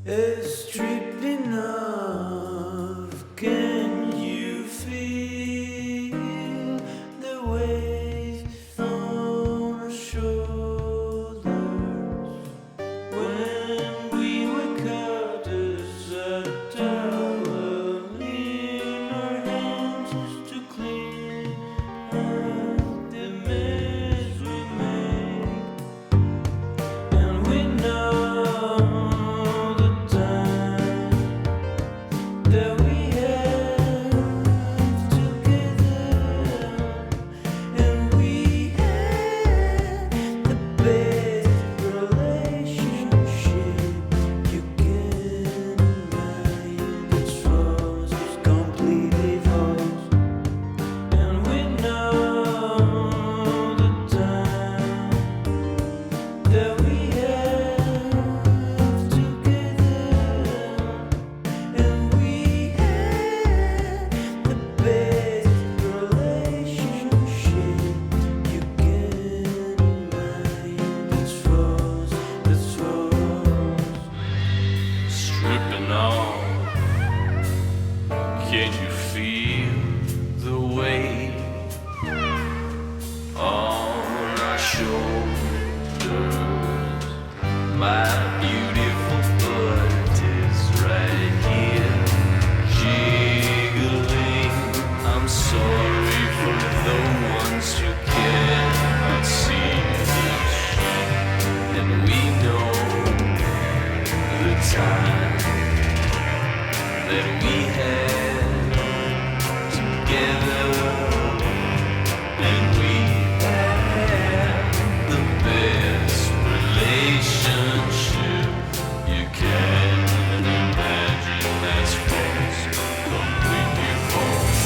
stripped enough. Can you feel the weight on our shoulders when we were captives at tower in our hands to clean up the mess we made, and we know that we have together, and we have the best relationship you can imagine. It's false, it's completely false, and we know the time that we have together. And we have the best relationship you can imagine. That's false, that's false. Stripping off, can you feel the weight on our shoulders? My beautiful butt is right here, jiggling. I'm sorry for the ones who cannot see this, and we know the time that we had together, and we had the best relationship you can imagine. That's false, completely false.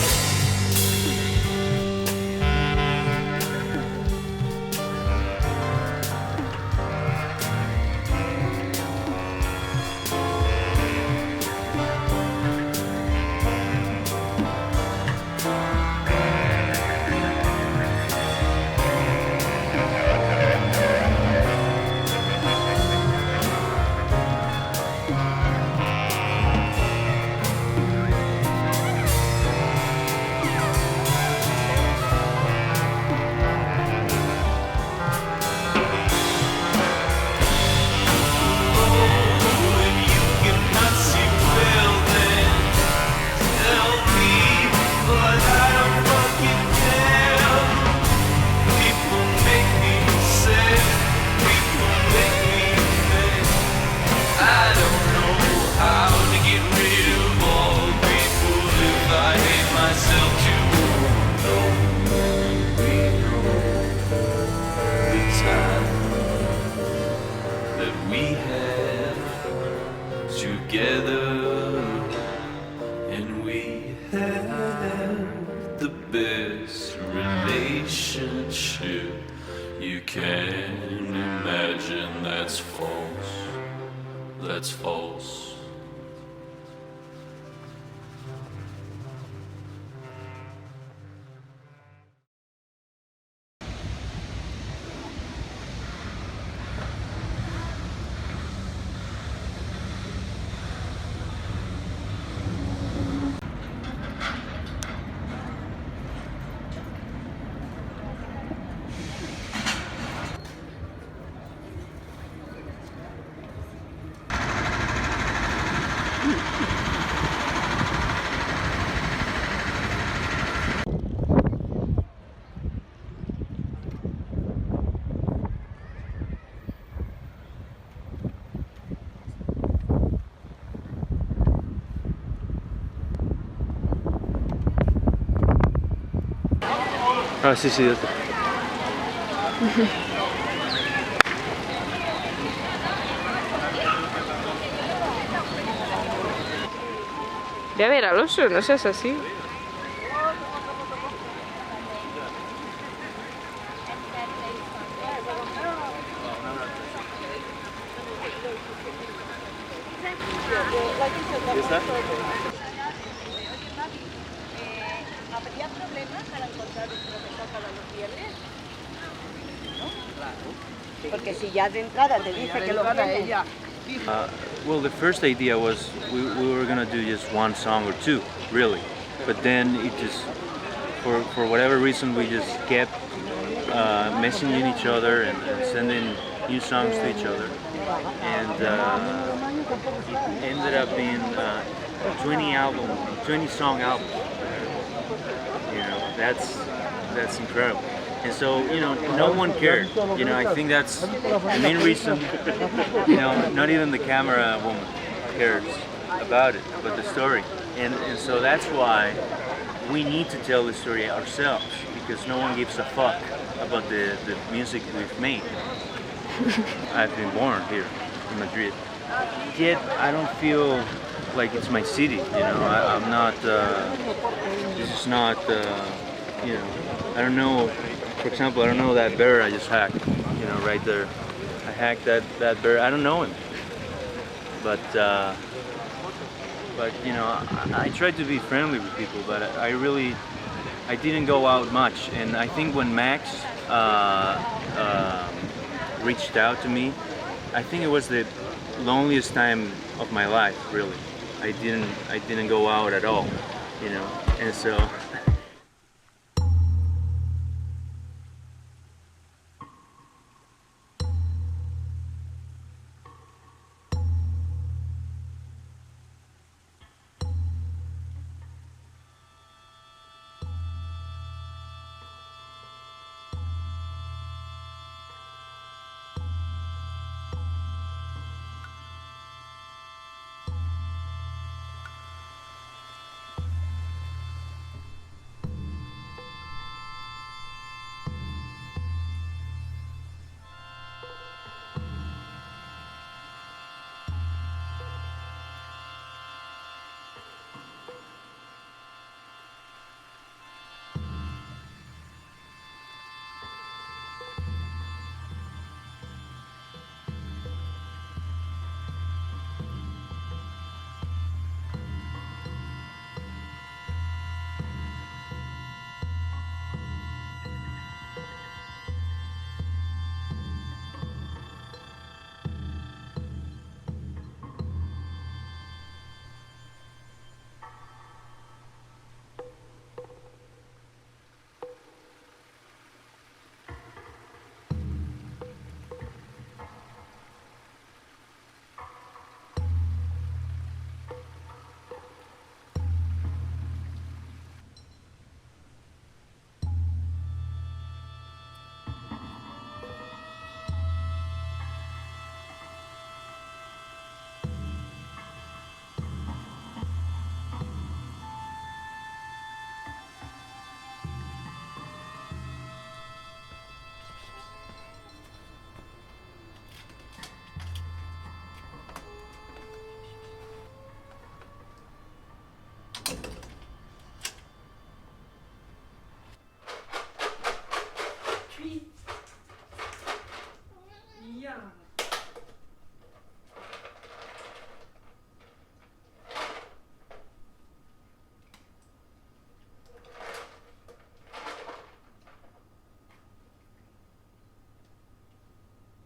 You can imagine. That's false. That's false. Ah, sì, sì, da te. Ve a ver al oso, no seas así. ¿Habría problemas para encontrar un profesor para los viernes? ¿No? Claro. Porque si ya de entrada te dice que lo quiere. Well, the first idea was we were gonna do just one song or two, really. But then it just, for whatever reason, we just kept messaging each other and sending new songs to each other. And it ended up being 20 song album. You know, that's incredible. And so, you know, no one cared. You know, I think that's the main reason, you know, not even the camera woman cares about it, but the story. And so that's why we need to tell the story ourselves, because no one gives a fuck about the music we've made. I've been born here in Madrid. Yet I don't feel like it's my city, you know. I'm not, this is not, you know, I don't know. For example, I don't know that bear I just hacked, you know, right there. I hacked that bear. I don't know him, but you know, I tried to be friendly with people, but I didn't go out much. And I think when Max reached out to me, I think it was the loneliest time of my life, really. I didn't go out at all, you know, and so.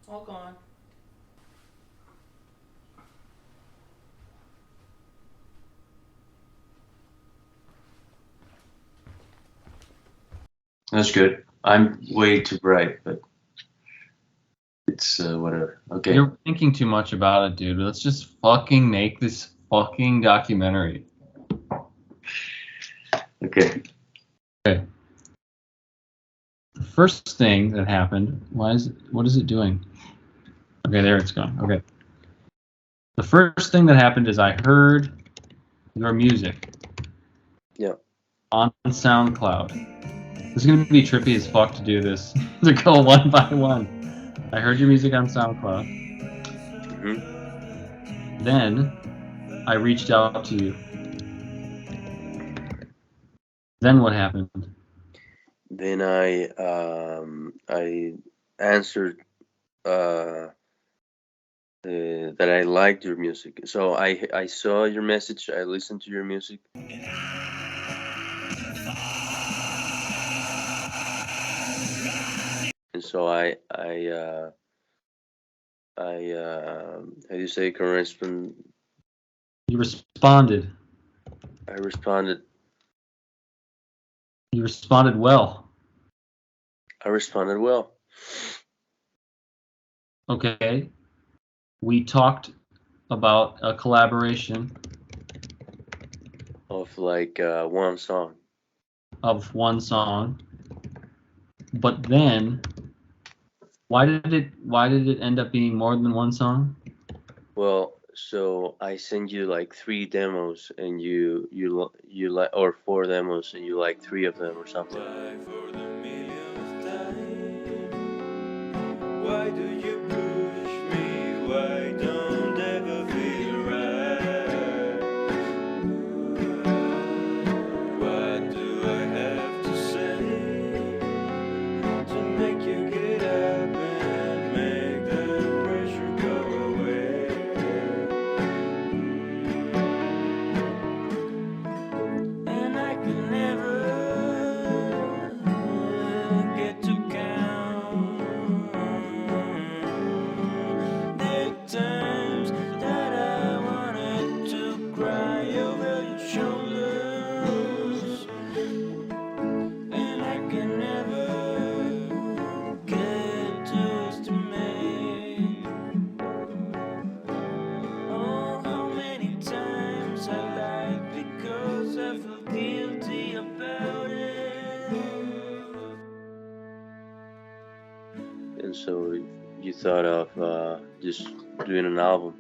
All gone. That's good. I'm way too bright, but it's whatever. Okay. You're thinking too much about it, dude. Let's just fucking make this fucking documentary. Okay. Okay. The first thing that happened, what is it doing? Okay, there it's going. Okay. The first thing that happened is I heard your music. Yeah. On SoundCloud. It's gonna be trippy as fuck to do this. To go one by one. I heard your music on SoundCloud. Mm-hmm. Then I reached out to you. Then what happened? Then I answered that I liked your music. So I saw your message. I listened to your music. And so I how do you say correspond? You responded. I responded. You responded well. I responded well. Okay. We talked about a collaboration Of like one song. of one song, but then why did it end up being more than one song? Well, so I sent you like 3 demos, and you like, or 4 demos, and you like 3 of them or something. For the millionth time, why do you push me? Why don't ever feel right? What do I have to say to make you get up and make the pressure go away? And I can never get to count the times that I wanted to cry over your shoulders, and I can never get to estimate how many times I lied because I feel guilty about it. And so you thought of just doing an album.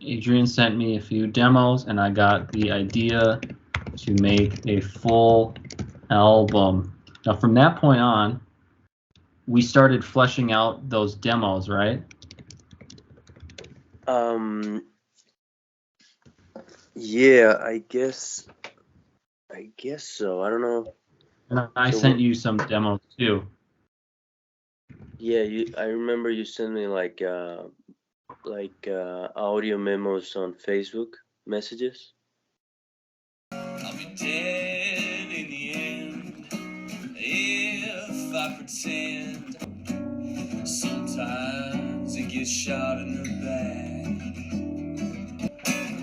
Adrian sent me a few demos, and I got the idea to make a full album. Now, from that point on, we started fleshing out those demos, right? Yeah, I guess so. I don't know. And I So sent you some demos too. Yeah, I remember you sent me like audio memos on Facebook messages. I'll be dead in the end if I pretend. Sometimes it gets shot in the back.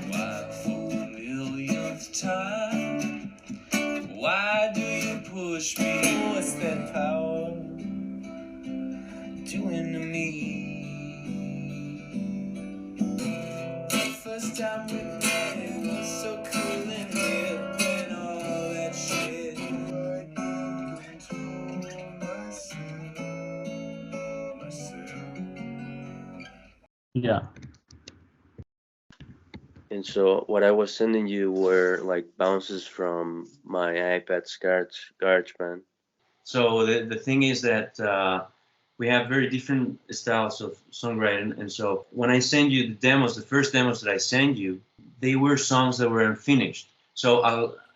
Why for the millionth time? Why do you push me? What's that power doing to me? The first time we met, it was so cool in here when all that shit I control myself. Yeah. And so what I was sending you were like bounces from my iPad's GarageBand. So the thing is that we have very different styles of songwriting, and so when I send you the demos, the first demos that I send you, they were songs that were unfinished. So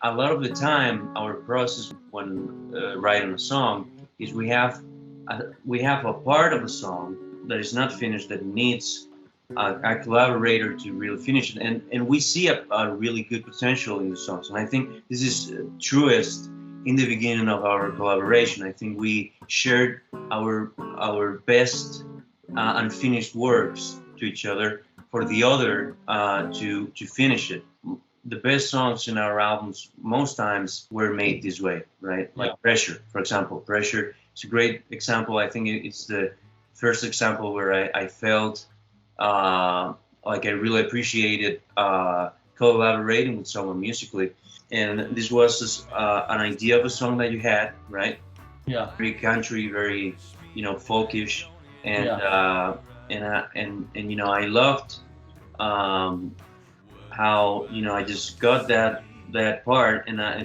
a lot of the time, our process when writing a song is we have a part of a song that is not finished that needs a collaborator to really finish it, and we see a really good potential in the songs, and I think this is truest in the beginning of our collaboration. I think we shared our best unfinished works to each other for the other to finish it. The best songs in our albums most times were made this way, right? Like Pressure, for example. Pressure is a great example. I think it's the first example where I felt like I really appreciated collaborating with someone musically. And this was just, an idea of a song that you had, right? Yeah. Very country, very, folkish, and I loved how I just got that part, and I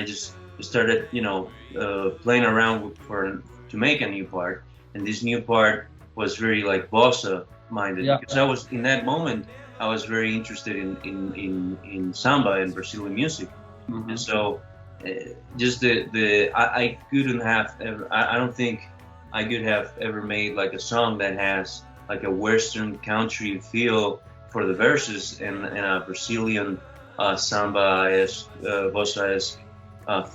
just started playing around to make a new part, and this new part was very like bossa minded, because I was in that moment. I was very interested in samba and Brazilian music, and so just I couldn't have ever, I don't think I could have ever made like a song that has like a Western country feel for the verses and a Brazilian samba-esque, bossa-esque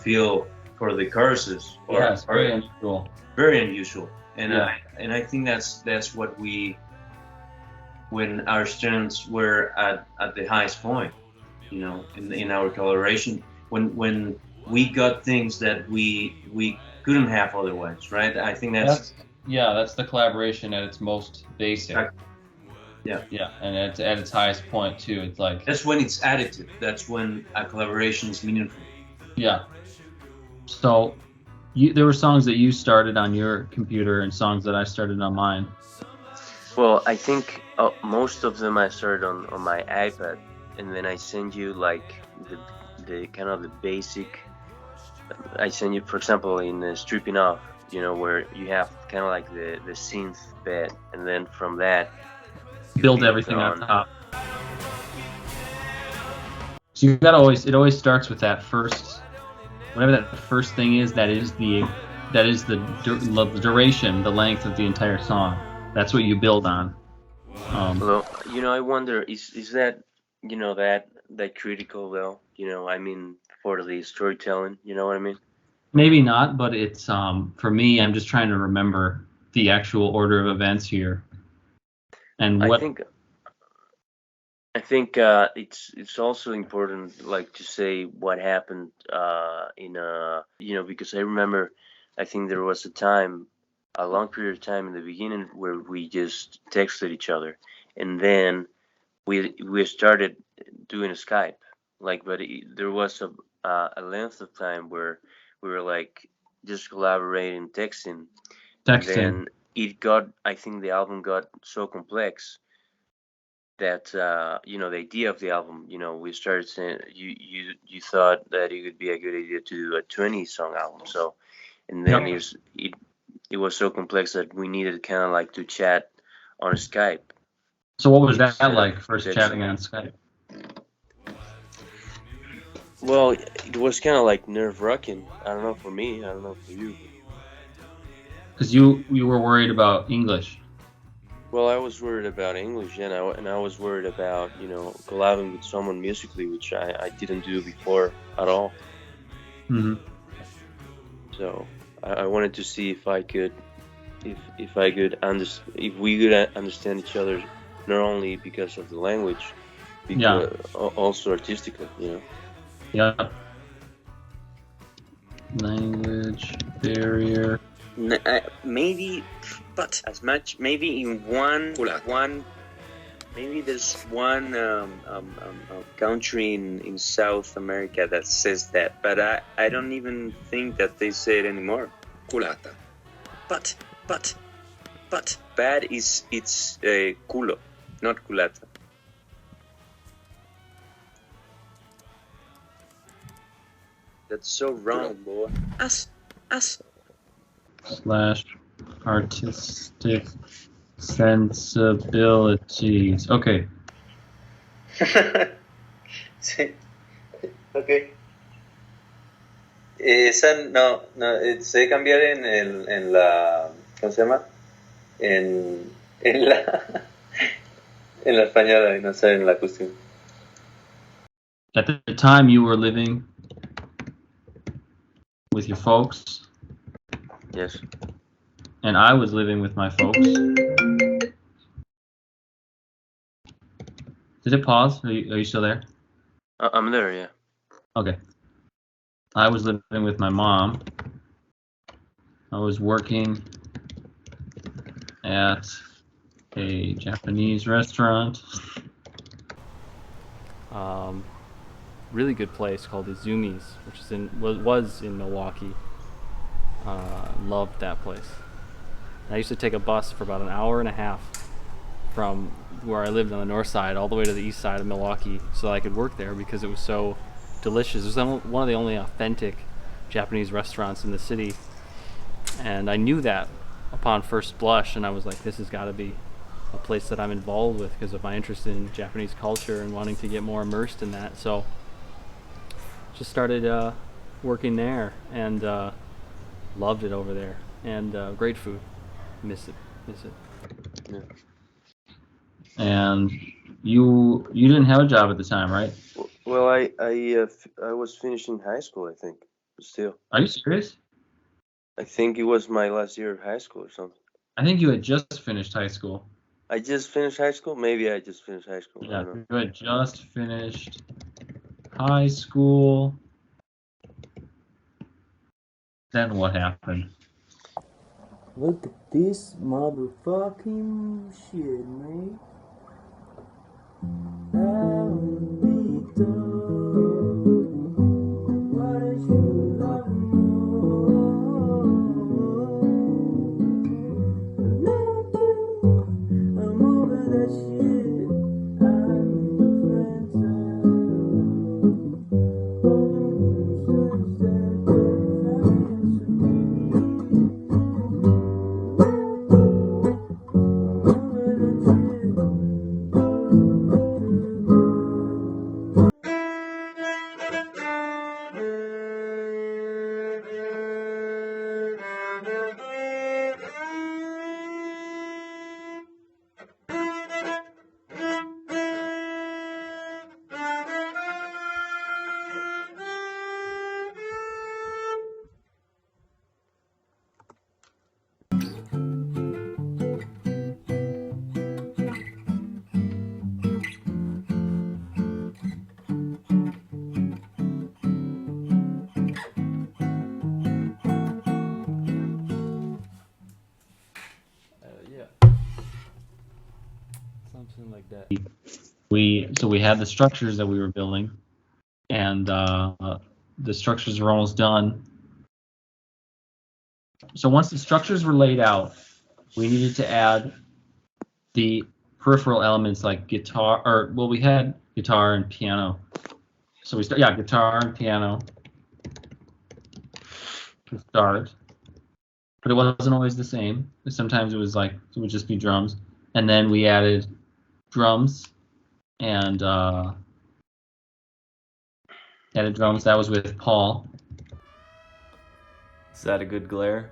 feel for the choruses. Yes, very unusual. Very unusual, and Yeah. I think that's what when our students were at the highest point, you know, in our collaboration, when we got things that we couldn't have otherwise, right? I think that's the collaboration at its most basic. Right. Yeah. Yeah, and at its highest point too. It's like that's when it's additive. That's when a collaboration is meaningful. yeah. So there were songs that you started on your computer and songs that I started on mine. Well, I think most of them I started on my iPad, and then I send you like the kind of the basic. I send you, for example, in Stripping Off, you know, where you have kind of like the synth bed, and then from that you build everything on top. So you gotta it always starts with that first, whatever that first thing is. That is the duration, the length of the entire song. That's what you build on. Well, you know, I wonder, is that, you know, that critical though? You know, I mean, for the storytelling, you know what I mean? Maybe not, but it's for me, I'm just trying to remember the actual order of events here. And what I think it's also important, like, to say what happened you know, because I remember, I think there was a long period of time in the beginning where we just texted each other, and then we started doing a Skype, like, but there was a length of time where we were like just collaborating, texting. And then I think the album got so complex that you know, the idea of the album, you know, we started saying you thought that it would be a good idea to do a 20-song album. So, and then it was so complex that we needed kind of like to chat on Skype. So what was that like, first chatting on Skype? Well, it was kind of like nerve-wracking. I don't know, for me. I don't know for you. Because you were worried about English. Well, I was worried about English, and I was worried about, you know, collabing with someone musically, which I didn't do before at all. Mm-hmm. So I wanted to see if we could understand each other, not only because of the language, also artistically, you know. Yeah. Language barrier. Maybe, but as much, maybe in one, maybe there's one country in South America that says that, but I don't even think that they say it anymore. Culata. But. Bad it's culo, not culata. That's so wrong, boy. Us. / artistic sensibilities. Okay. Sí. Okay. Esa no, se cambiar en la, ¿cómo se llama? En la española, no sé, en la cuestión. At the time you were living with your folks. Yes. And I was living with my folks. Did it pause? Are you still there? I'm there, yeah. Okay. I was living with my mom. I was working at a Japanese restaurant. Really good place called Izumi's, which is was in Milwaukee. Loved that place. And I used to take a bus for about an hour and a half from where I lived on the north side all the way to the east side of Milwaukee so that I could work there because it was so delicious. It was one of the only authentic Japanese restaurants in the city, and I knew that upon first blush, and I was like, this has got to be a place that I'm involved with because of my interest in Japanese culture and wanting to get more immersed in that. So just started working there, and loved it over there, and great food. Miss it. Yeah. And you didn't have a job at the time, right? Well, I was finishing high school, I think. still. Are you serious? I think it was my last year of high school or something. I think you had just finished high school. I just finished high school? Maybe I just finished high school. I Yeah, don't know. you had just finished high school. Then what happened? Look at this motherfucking shit, man. I wanna be done. Why don't you love me more? I'm over that shit. I'm friends Something like that. We had the structures that we were building, and the structures were almost done. So once the structures were laid out, we needed to add the peripheral elements like guitar, or well, we had guitar and piano. So we start, guitar and piano to start, but it wasn't always the same. Sometimes it was like it would just be drums, and then we added drums and added drums. That was with Paul. Is that a good glare?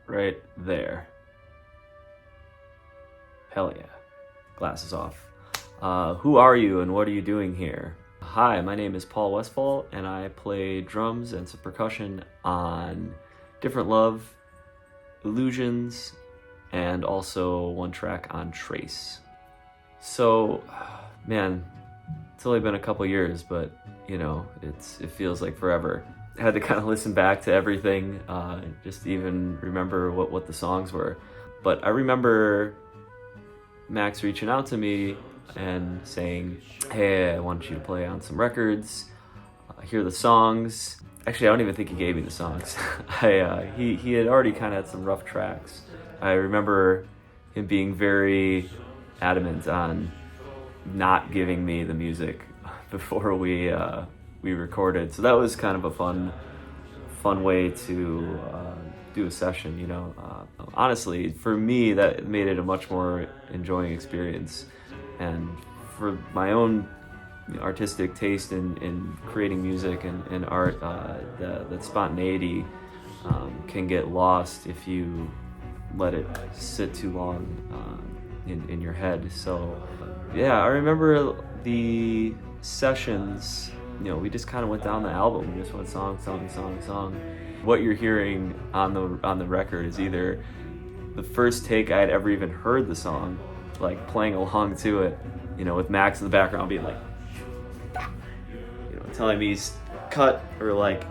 Right there. Hell yeah. Glasses off. Who are you and what are you doing here? Hi, my name is Paul Westfall and I play drums and some percussion on Different Love, Illusions, and also one track on Trace. So, man, it's only been a couple years, but you know, it feels like forever. I had to kind of listen back to everything, just to even remember what the songs were. But I remember Max reaching out to me and saying, hey, I want you to play on some records, hear the songs. Actually, I don't even think he gave me the songs. He had already kind of had some rough tracks. I remember him being very adamant on not giving me the music before we recorded. So that was kind of a fun way to do a session, you know. Honestly, for me, that made it a much more enjoying experience. And for my own artistic taste in creating music and art, that spontaneity can get lost if you let it sit too long in your head. So yeah, I remember the sessions, you know, we just kind of went down the album. We just went song. What you're hearing on the record is either the first take I had ever even heard the song, like playing along to it, you know, with Max in the background being like, you know, telling me cut, or like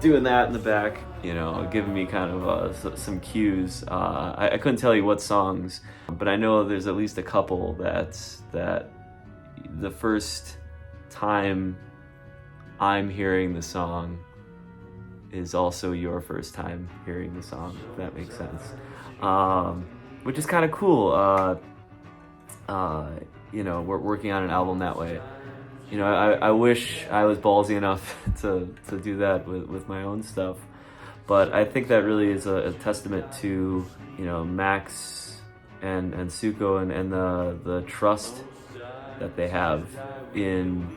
doing that in the back, you know, giving me kind of some cues. I couldn't tell you what songs, but I know there's at least a couple that the first time I'm hearing the song is also your first time hearing the song, if that makes sense. Which is kind of cool. You know, we're working on an album that way. You know, I wish I was ballsy enough to do that with my own stuff. But I think that really is a testament to, you know, Max and Suko and the trust that they have in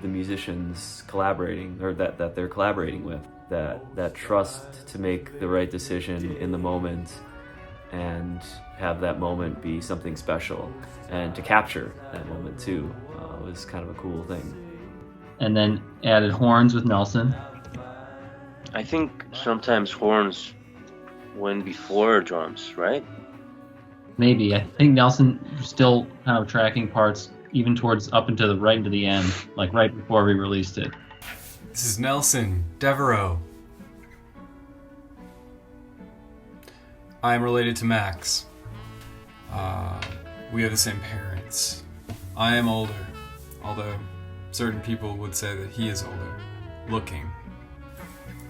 the musicians collaborating, or that they're collaborating with. That trust to make the right decision in the moment and have that moment be something special, and to capture that moment too was kind of a cool thing. And then added horns with Nelson. I think sometimes horns went before drums, right? Maybe. I think Nelson was still kind of tracking parts even towards up into the right into the end, like right before we released it. This is Nelson, Devereaux. I am related to Max. We have the same parents. I am older, although certain people would say that he is older looking.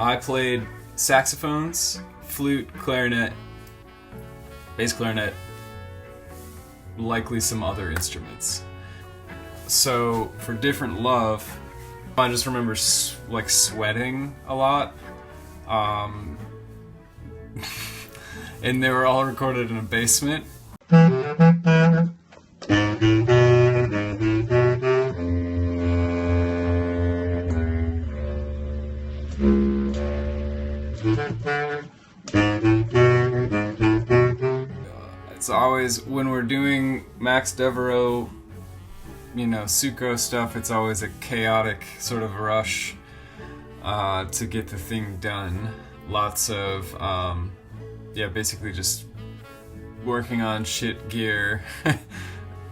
I played saxophones, flute, clarinet, bass clarinet, likely some other instruments. So for Different Love, I just remember like sweating a lot. And they were all recorded in a basement. It's always, when we're doing Max Devereaux, you know, Suko stuff, it's always a chaotic sort of rush to get the thing done. Lots of, yeah, basically just working on shit gear,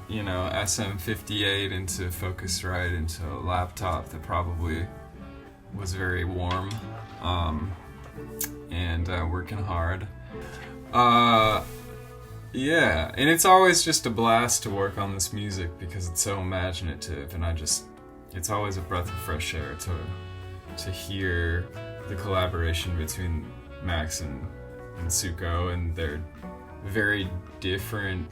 you know, SM58 into Focusrite into a laptop that probably was very warm, and working hard. Yeah, and it's always just a blast to work on this music because it's so imaginative, and it's always a breath of fresh air to hear the collaboration between Max and Suko and their very different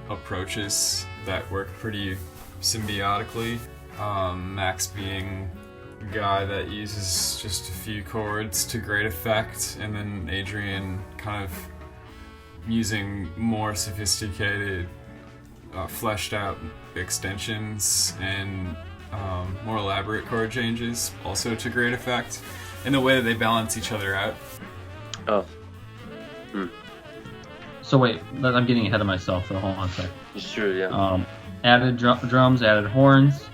approaches that work pretty symbiotically. Max being a guy that uses just a few chords to great effect, and then Adrian kind of using more sophisticated, fleshed out extensions and more elaborate chord changes, also to great effect, in the way that they balance each other out. Oh. So wait, I'm getting ahead of myself, so hold on a sec. It's true, yeah. Added drums, added horns,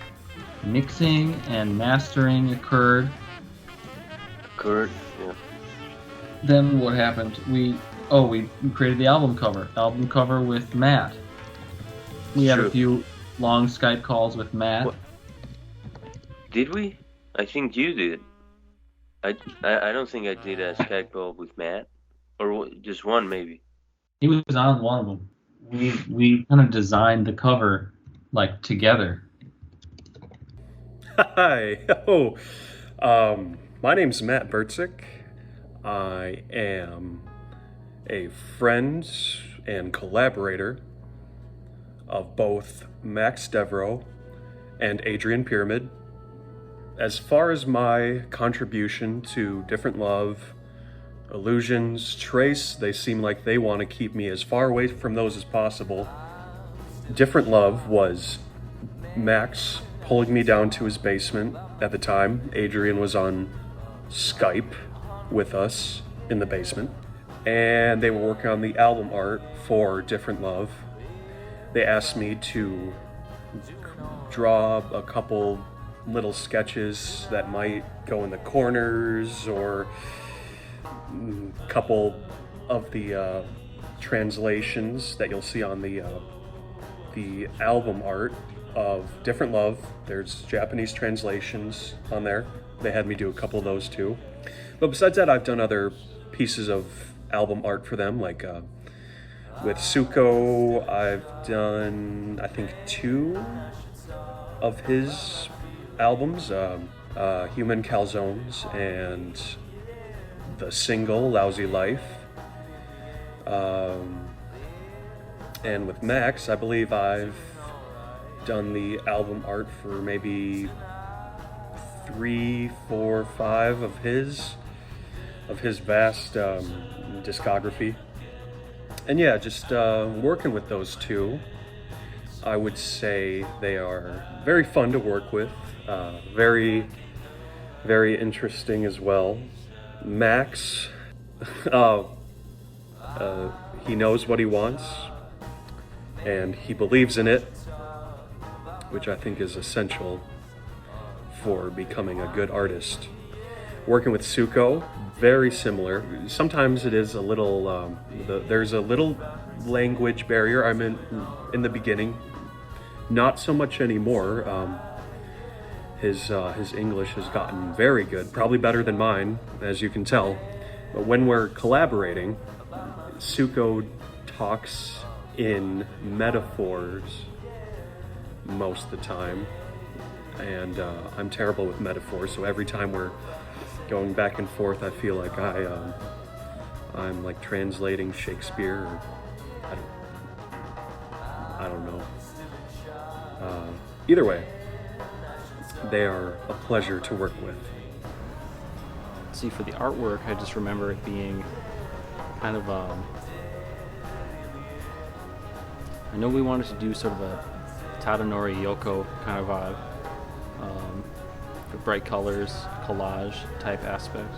mixing and mastering occurred. Yeah. Then what happened? We created the album cover with Matt. We had a few long Skype calls with Matt. What? Did we? I think you did. I don't think I did a Skype call with Matt, or just one maybe. He was on one of them. We kind of designed the cover like together. Hi. My name's Matt BERTZYK. I am a friend and collaborator of both Max Devereaux and Adrian Pyramid. As far as my contribution to Different Love, Illusions, Trace, they seem like they want to keep me as far away from those as possible. Different Love was Max pulling me down to his basement at the time. Adrian was on Skype with us in the basement, and they were working on the album art for Different Love. They asked me to draw a couple little sketches that might go in the corners, or a couple of the translations that you'll see on the album art of Different Love. There's Japanese translations on there. They had me do a couple of those too. But besides that, I've done other pieces of album art for them, like with Suko, I've done, I think, 2 of his albums, Human Calzones and the single Lousy Life. And with Max, I believe I've done the album art for maybe 3, 4, 5 of his vast discography. And yeah, just working with those 2, I would say they are very fun to work with, very, very interesting as well. Max, he knows what he wants, and he believes in it, which I think is essential for becoming a good artist. working with Suko, very similar. Sometimes it is a little, there's a little language barrier. I'm in the beginning, not so much anymore. His English has gotten very good, probably better than mine, as you can tell. But when we're collaborating, Suko talks in metaphors most of the time, and I'm terrible with metaphors, so every time we're going back and forth, I feel like I'm like translating Shakespeare, or I don't know. Either way, they are a pleasure to work with. See, for the artwork, I just remember it being kind of I know we wanted to do sort of a Tadanori Yoko kind of a bright colors, collage type aspect.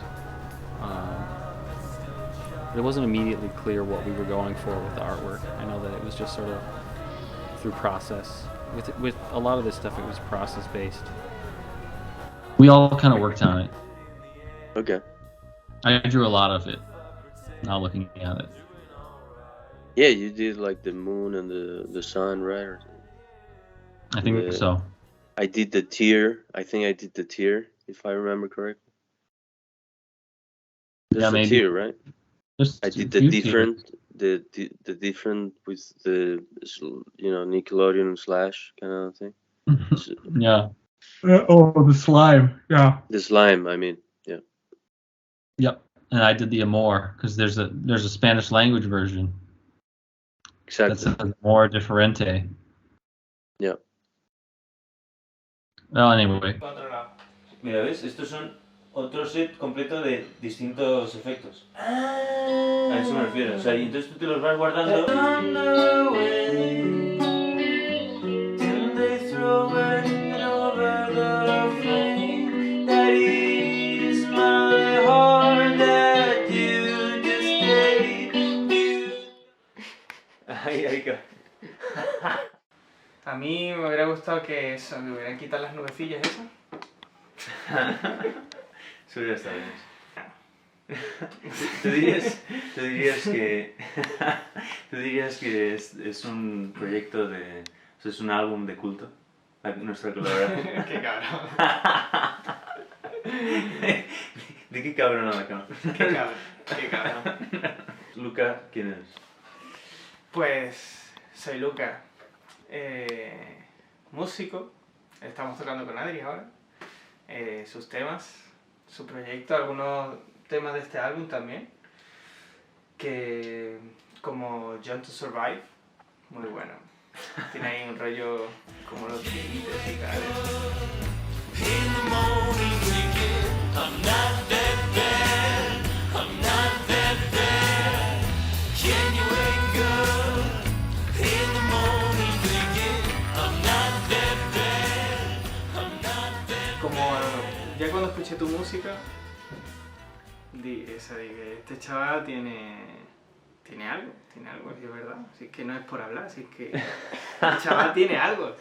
But it wasn't immediately clear what we were going for with the artwork. I know that it was just sort of through process. With a lot of this stuff, it was process based. We all kind of worked on it. Okay. I drew a lot of it, now looking at it. Yeah, you did like the moon and the sun, right? Or I think so. I did the tear. I think I did the tear, if I remember correctly. There's Yeah, a maybe. tear, right? There's I did a the few different, the different with the, you know, Nickelodeon slash kind of thing. Yeah. Oh, the slime. Yeah. The slime, I mean, yeah. Yep. And I did the Amor because there's a Spanish language version. Exactly. That's Amor Diferente. Yeah. Well, anyway. Mira, ¿ves? Estos son otro set completo de distintos efectos. A eso me refiero. O sea, y entonces tú te los vas guardando. A mí me hubiera gustado que eso, me hubieran quitado las nubecillas esas. Eso hubiera estado bien. ¿Tú dirías que es un proyecto de... O sea, es un álbum de culto? Nuestra colaboración. Qué cabrón. ¿De qué cabrón a la cama? Qué cabrón. Luca, ¿quién eres? Pues soy Luca, músico. Estamos tocando con Adri ahora. Sus temas, su proyecto, algunos temas de este álbum también, que como John to Survive, muy bueno. Tiene ahí un rollo como los Beatles y tal. Como ya cuando escuché tu música, dije, este chaval tiene algo, y es verdad, así que no es por hablar, así que el chaval tiene algo.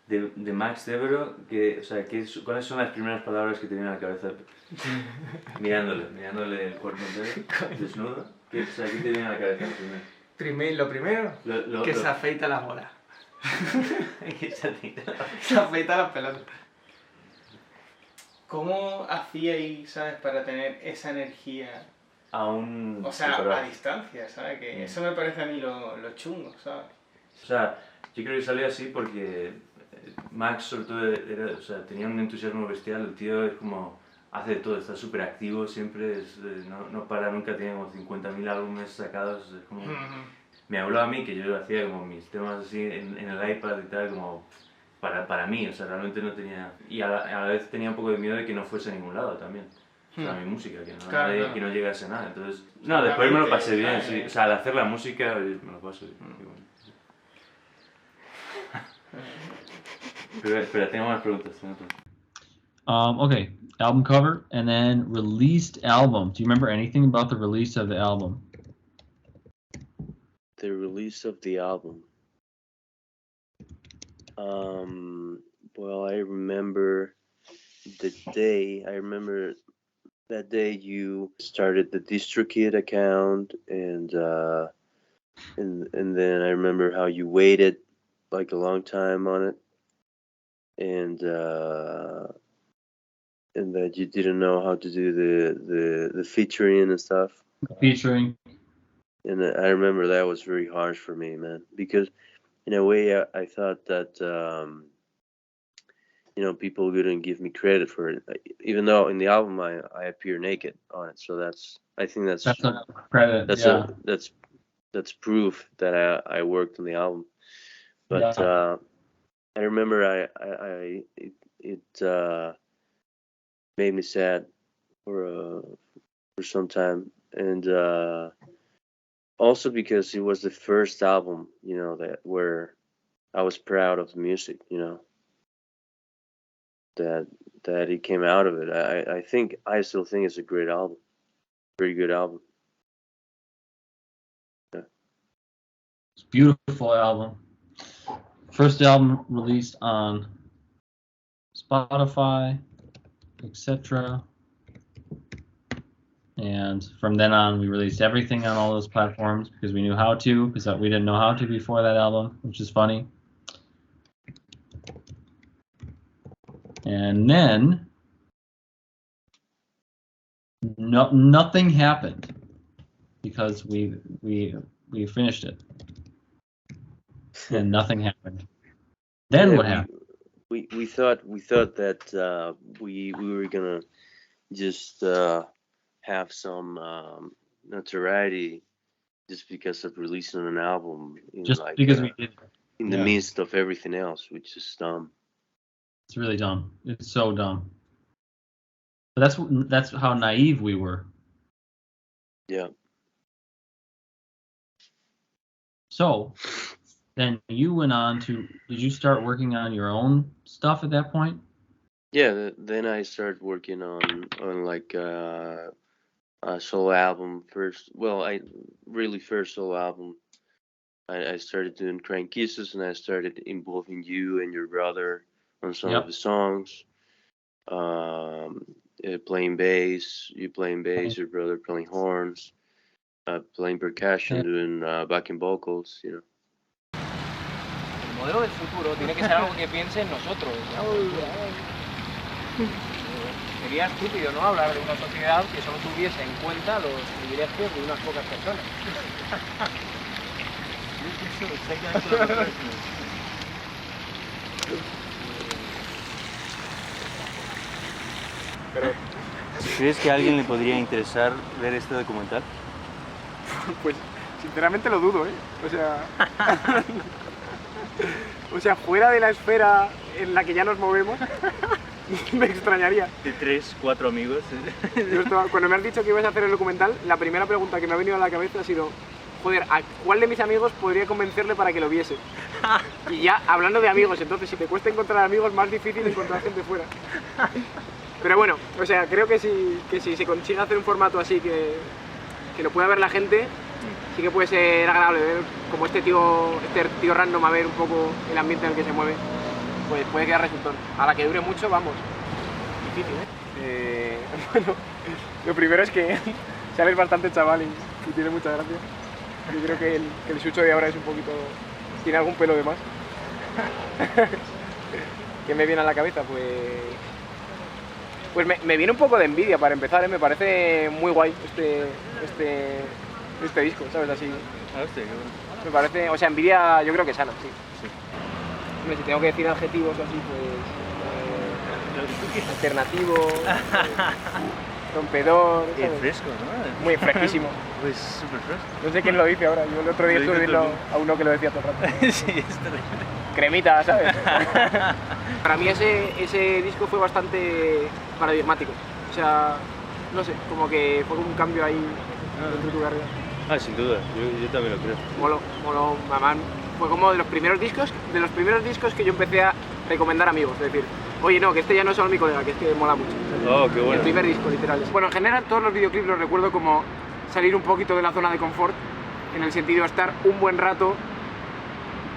De Max Devereaux, o sea, ¿cuáles son las primeras palabras que te vienen a la cabeza? mirándole el cuerpo entero, desnudo. O sea, ¿qué te viene a la cabeza primero? Lo primero, que se afeita las bolas. Se afeita las pelotas. ¿Cómo hacíais, sabes, para tener esa energía? O sea, a distancia, ¿sabes? Que eso me parece a mí lo chungo, ¿sabes? O sea, yo creo que salió así porque Max sobre todo tenía un entusiasmo bestial. El tío es como, hace de todo, está súper activo siempre, no para nunca, tiene como 50.000 álbumes sacados, es como... Me habló a mí, que yo hacía como mis temas así en el iPad y tal, como para mí, o sea, realmente no tenía... Y a la vez tenía un poco de miedo de que no fuese a ningún lado también. O sea, mi música, que no llegase a nada, entonces... No, después me lo pasé bien, sí. O sea, al hacer la música me lo paso bien. Pero espera, tengo más preguntas. Okay, album cover and then released album. Do you remember anything about the release of the album? The release of the album. Well, I remember the day. I remember that day you started the DistroKid account, and then I remember how you waited like a long time on it, and that you didn't know how to do the featuring and stuff. Featuring. And I remember that was very harsh for me, man, because in a way I thought that people wouldn't give me credit for it, even though in the album I appear naked on it. So I think that's a credit. That's proof that I worked on the album. But I remember it made me sad for some time, and also because it was the first album, where I was proud of the music, that it came out of it. I still think it's a great album, pretty good album. Yeah. It's a beautiful album. First album released on Spotify, etc. And from then on, we released everything on all those platforms because we knew how to, because we didn't know how to before that album, which is funny. And then nothing happened because we finished it, and nothing happened. Then what happened? We thought that we were gonna just have some notoriety just because of releasing an album in because we did in the midst of everything else, which is dumb. It's really dumb. It's so dumb. But that's how naive we were. Yeah. So then you went on to, did you start working on your own stuff at that point? Yeah, then I started working on like a solo album first. Well, first solo album. I started doing Crying Kisses, and I started involving you and your brother on some of the songs. Playing bass, you playing bass, your brother playing horns, playing percussion, doing backing vocals, El modelo del futuro tiene que ser algo que piense en nosotros, ¿no? Sería estúpido, ¿no?, hablar de una sociedad que solo tuviese en cuenta los privilegios de unas pocas personas. ¿Crees que a alguien le podría interesar ver este documental? Pues sinceramente lo dudo, ¿eh? O sea, fuera de la esfera en la que ya nos movemos, me extrañaría. De 3, 4 amigos. Cuando me has dicho que ibas a hacer el documental, la primera pregunta que me ha venido a la cabeza ha sido: joder, ¿a cuál de mis amigos podría convencerle para que lo viese? Y ya, hablando de amigos, entonces si te cuesta encontrar amigos, más difícil encontrar gente fuera. Pero bueno, o sea, creo que si se consigue hacer un formato así que lo pueda ver la gente, sí que puede ser agradable ver como este tío random, a ver un poco el ambiente en el que se mueve, pues puede quedar resultón. A la que dure mucho, vamos, difícil, ¿eh? Bueno, lo primero es que sales bastante chaval y tiene mucha gracia. Yo creo que el Sucho de ahora es un poquito... tiene algún pelo de más. ¿Qué me viene a la cabeza? Pues me viene un poco de envidia para empezar, ¿eh? Me parece muy guay este disco, ¿sabes? Así. Me parece, o sea, envidia yo creo que sana, sí. Hombre, si tengo que decir adjetivos así, pues... alternativo, rompedor, ¿sabes? Fresco, ¿no? Muy fresquísimo. Pues súper fresco. No sé quién lo dice ahora, yo el otro día estuve viendo a uno que lo decía todo el rato. Sí, es terrible. Cremita, ¿sabes? Para mí ese disco fue bastante paradigmático. O sea, no sé, como que fue un cambio ahí dentro de tu carrera. Sin duda, yo también lo creo. Moló, mamá. Fue como de los primeros discos que yo empecé a recomendar a amigos. Es decir, oye, no, que este ya no es solo mi colega, que es que mola mucho. Oh, qué bueno. El primer disco, literal. Bueno, en general todos los videoclips los recuerdo como salir un poquito de la zona de confort, en el sentido de estar un buen rato,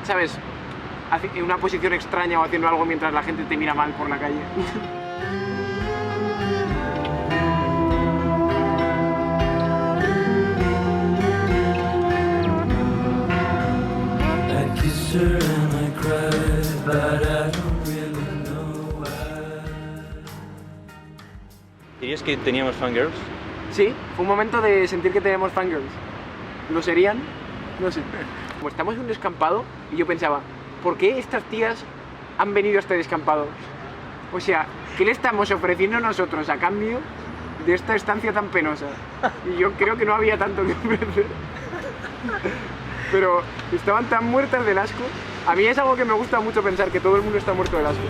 ¿sabes?, en una posición extraña o haciendo algo mientras la gente te mira mal por la calle. her and I cried, but I don't really know why. ¿Dirías que teníamos fangirls? Sí, fue un momento de sentir que teníamos fangirls. ¿Lo serían? No sé. Como estamos en un descampado y yo pensaba, ¿por qué estas tías han venido a este descampado? O sea, ¿qué le estamos ofreciendo nosotros a cambio de esta estancia tan penosa? Y yo creo que no había tanto que ofrecer. Pero estaban tan muertas del asco. A mí es algo que me gusta mucho pensar, que todo el mundo está muerto del asco.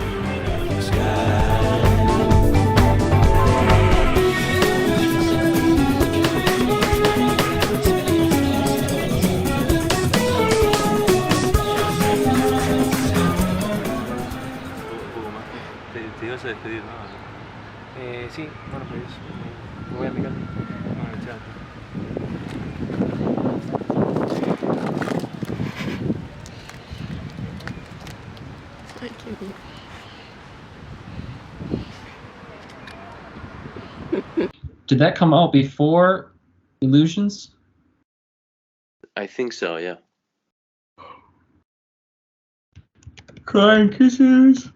Te ibas a despedir, ¿no? Sí, bueno, pues me voy a mi casa. Bueno, chao. Ay, qué bien. Did that come out before Illusions? I think so, yeah. Crying kisses.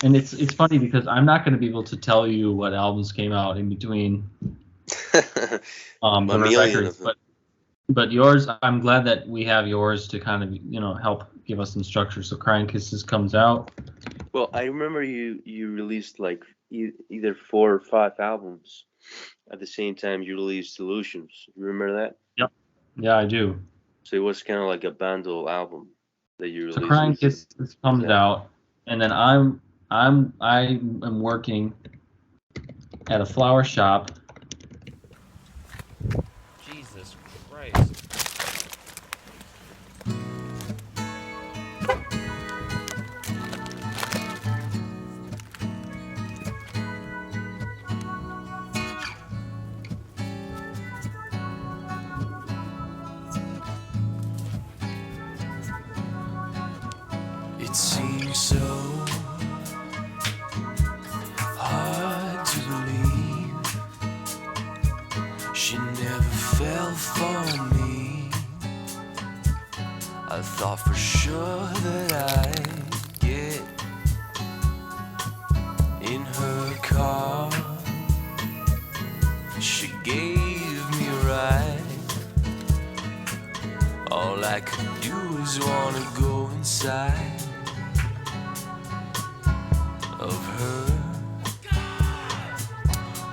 And it's funny because I'm not going to be able to tell you what albums came out in between the records, but yours, I'm glad that we have yours to kind of, you know, help give us some structure. So Crying Kisses comes out. Well, I remember you released like either 4 or 5 albums at the same time you released Illusions. You remember that? Yep. Yeah, I do. So it was kind of like a bundle album that you released. So Crying Kisses comes out, and then I am working at a flower shop. Jesus Christ. It seems so hard to believe she never fell for me. I thought for sure that I'd get in her car. She gave me a ride. All I could do is wanna go inside of her.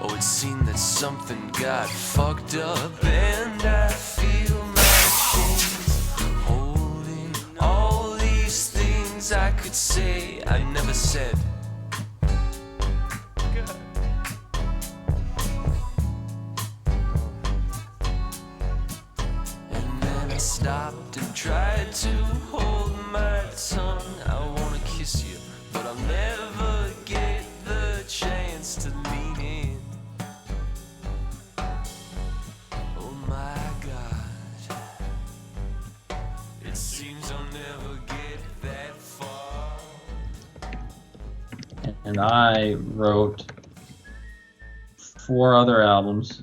Oh, it seemed that something got fucked up, and I feel my chains holding all these things I could say I never said. And then I stopped and tried to hold my tongue. I wanna kiss you, but I'll never get the chance to lean in. Oh my God, it seems I'll never get that far. And I wrote 4 other albums.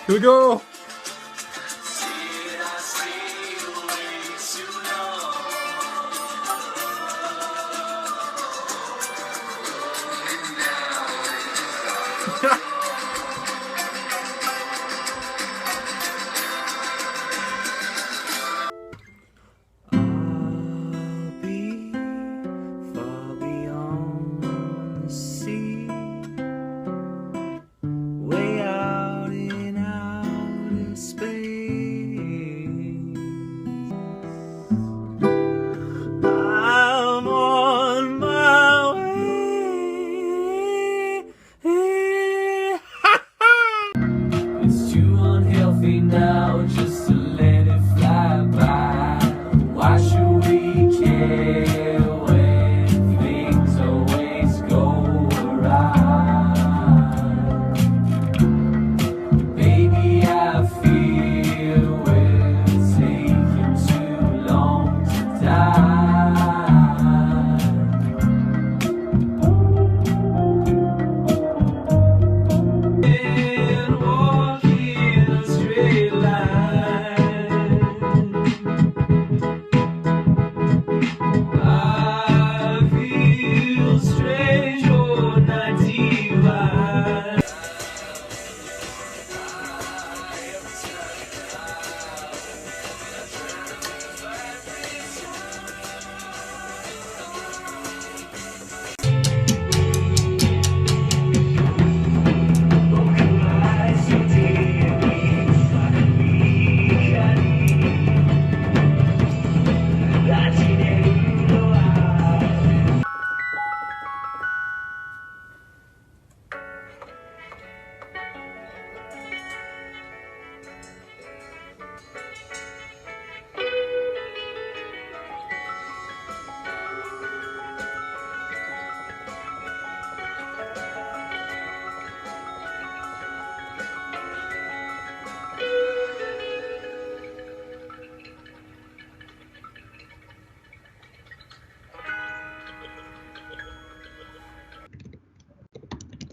Here we go. Be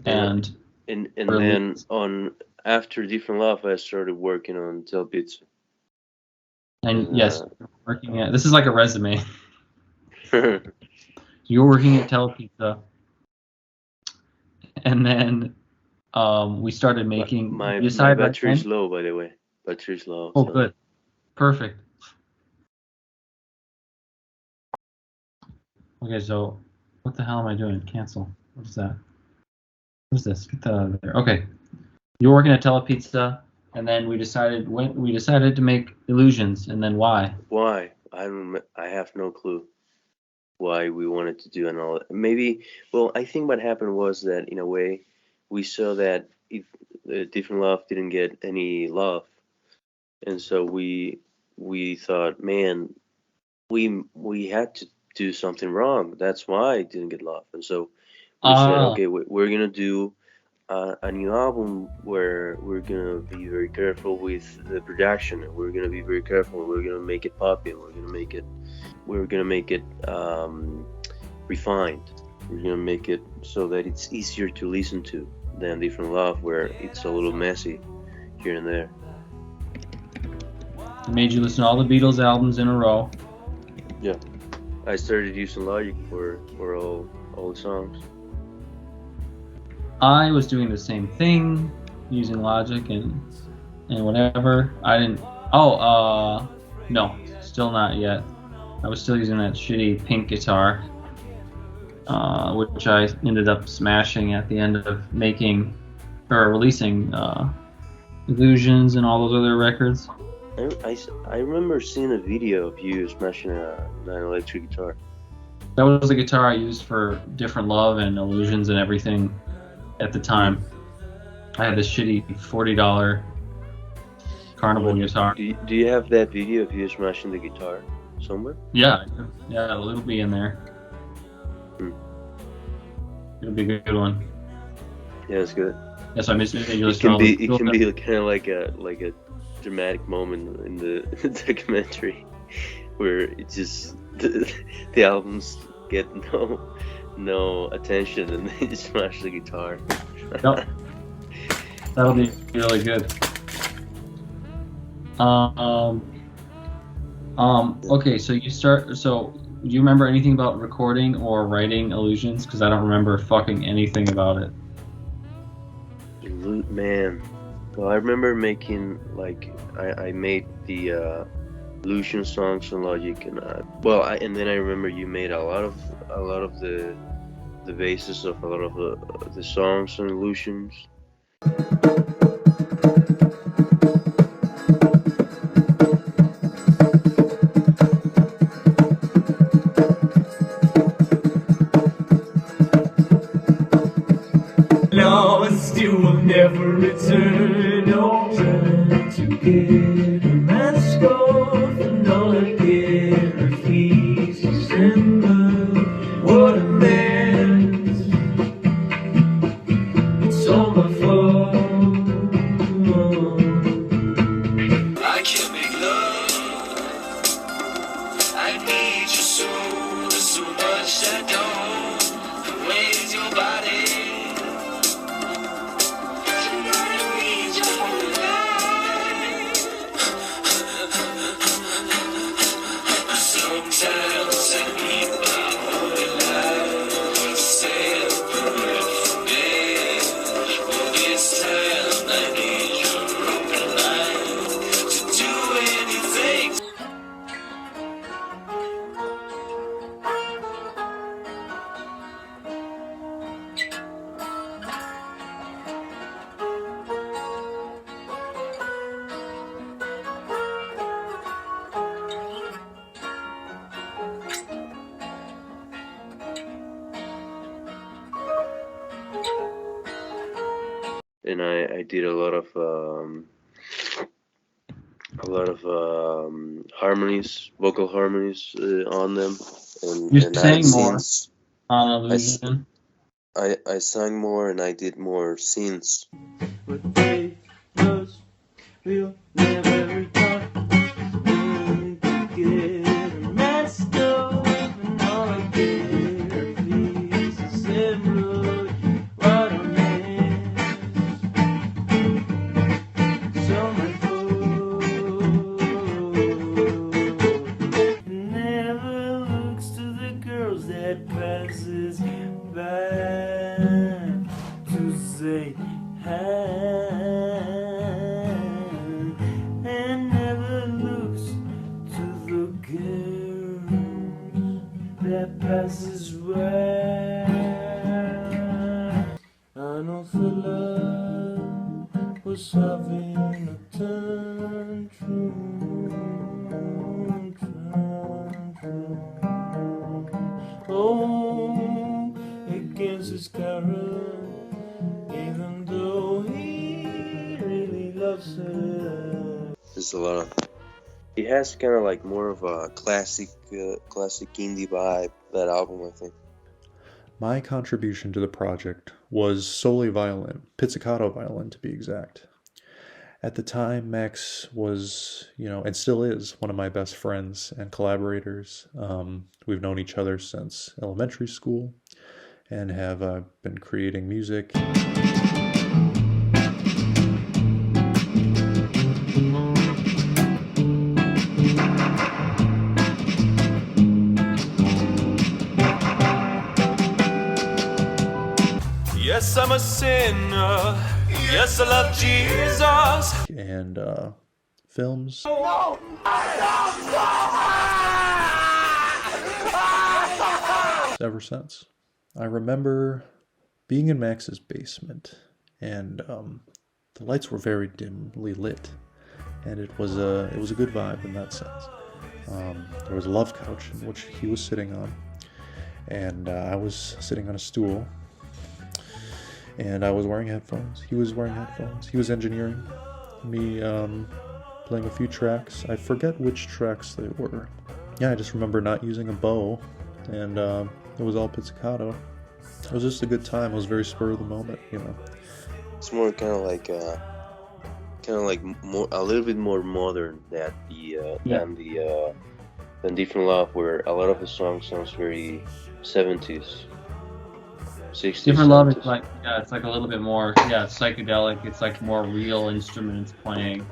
and then on after Different Love, I started working on Tel Pizza. And yes, working at, this is like a resume. You're working at Telepizza, and then we started making. My right battery's then? low, by the way. Battery's low. Oh, so. good, perfect. Okay, so what the hell am I doing? Cancel. What is that? What is this? Get that out of there. Okay, you're working at Telepizza, and then we decided to make Illusions, and then why? Why? I have no clue why we wanted to do and all. Maybe. Well, I think what happened was that in a way, we saw that if Different Love didn't get any love, and so we thought, man, we had to do something wrong. That's why it didn't get love, and so we said, okay, we're gonna do a new album where we're gonna be very careful with the production, and we're gonna be very careful. We're gonna make it poppy, and we're gonna make it refined. We're gonna make it so that it's easier to listen to than Different Love, where it's a little messy here and there. It made you listen to all the Beatles albums in a row. Yeah, I started using Logic for all the songs. I was doing the same thing, using Logic and whatever. I didn't. Oh, no, still not yet. I was still using that shitty pink guitar, which I ended up smashing at the end of making or releasing Illusions and all those other records. I remember seeing a video of you smashing an electric guitar. That was the guitar I used for Different Love and Illusions and everything at the time. I had this shitty $40 Carnival guitar. Do you have that video of you smashing the guitar somewhere? Yeah, it'll be in there. It'll be a good one. Yeah, it's good. Yes, I missed it. It can be kind of like a dramatic moment in the documentary where it just the albums get no attention and they just smash the guitar. Yep. That'll be really good. Okay, so do you remember anything about recording or writing Illusions? Because I don't remember fucking anything about it. Man, well, I remember making I made the Illusion songs on Logic, and and then I remember you made a lot of the bases of a lot of the songs on Illusions. Lost, you will never return. No time to get a mask off, and all I get are fleas December. What a mess! It's all my fault. I can't make love. I need you so. There's so much I don't. Where's your body? And I did a lot of harmonies, vocal harmonies on them. And You sang more on Illusion. I sang more and I did more scenes. But they just will never return. Get a mask off, and all I get are fleas December. What a mess. that passes by to say hi and never looks to the girl that passes by. I know for love was having a tantrum. Oh, against his current, even though he really loves her. There's a lot of. It has kind of like more of a classic indie vibe. That album, I think. My contribution to the project was solely violin, pizzicato violin to be exact. At the time, Max was, and still is, one of my best friends and collaborators. We've known each other since elementary school and have been creating music. Yes, I'm a sinner. Yes, I love Jesus. And films. No! Ever since. I remember being in Max's basement, and the lights were very dimly lit, and it was a good vibe in that sense. There was a love couch in which he was sitting on, and I was sitting on a stool. And I was wearing headphones. He was wearing headphones. He was engineering. Me playing a few tracks. I forget which tracks they were. Yeah, I just remember not using a bow. And it was all pizzicato. It was just a good time. It was very spur of the moment, It's more kind of like more, a little bit more modern than Different Love, where a lot of the songs sounds very 70s. 60s, Different Love is 70s. like, it's like a little bit more, it's psychedelic. It's like more real instruments playing.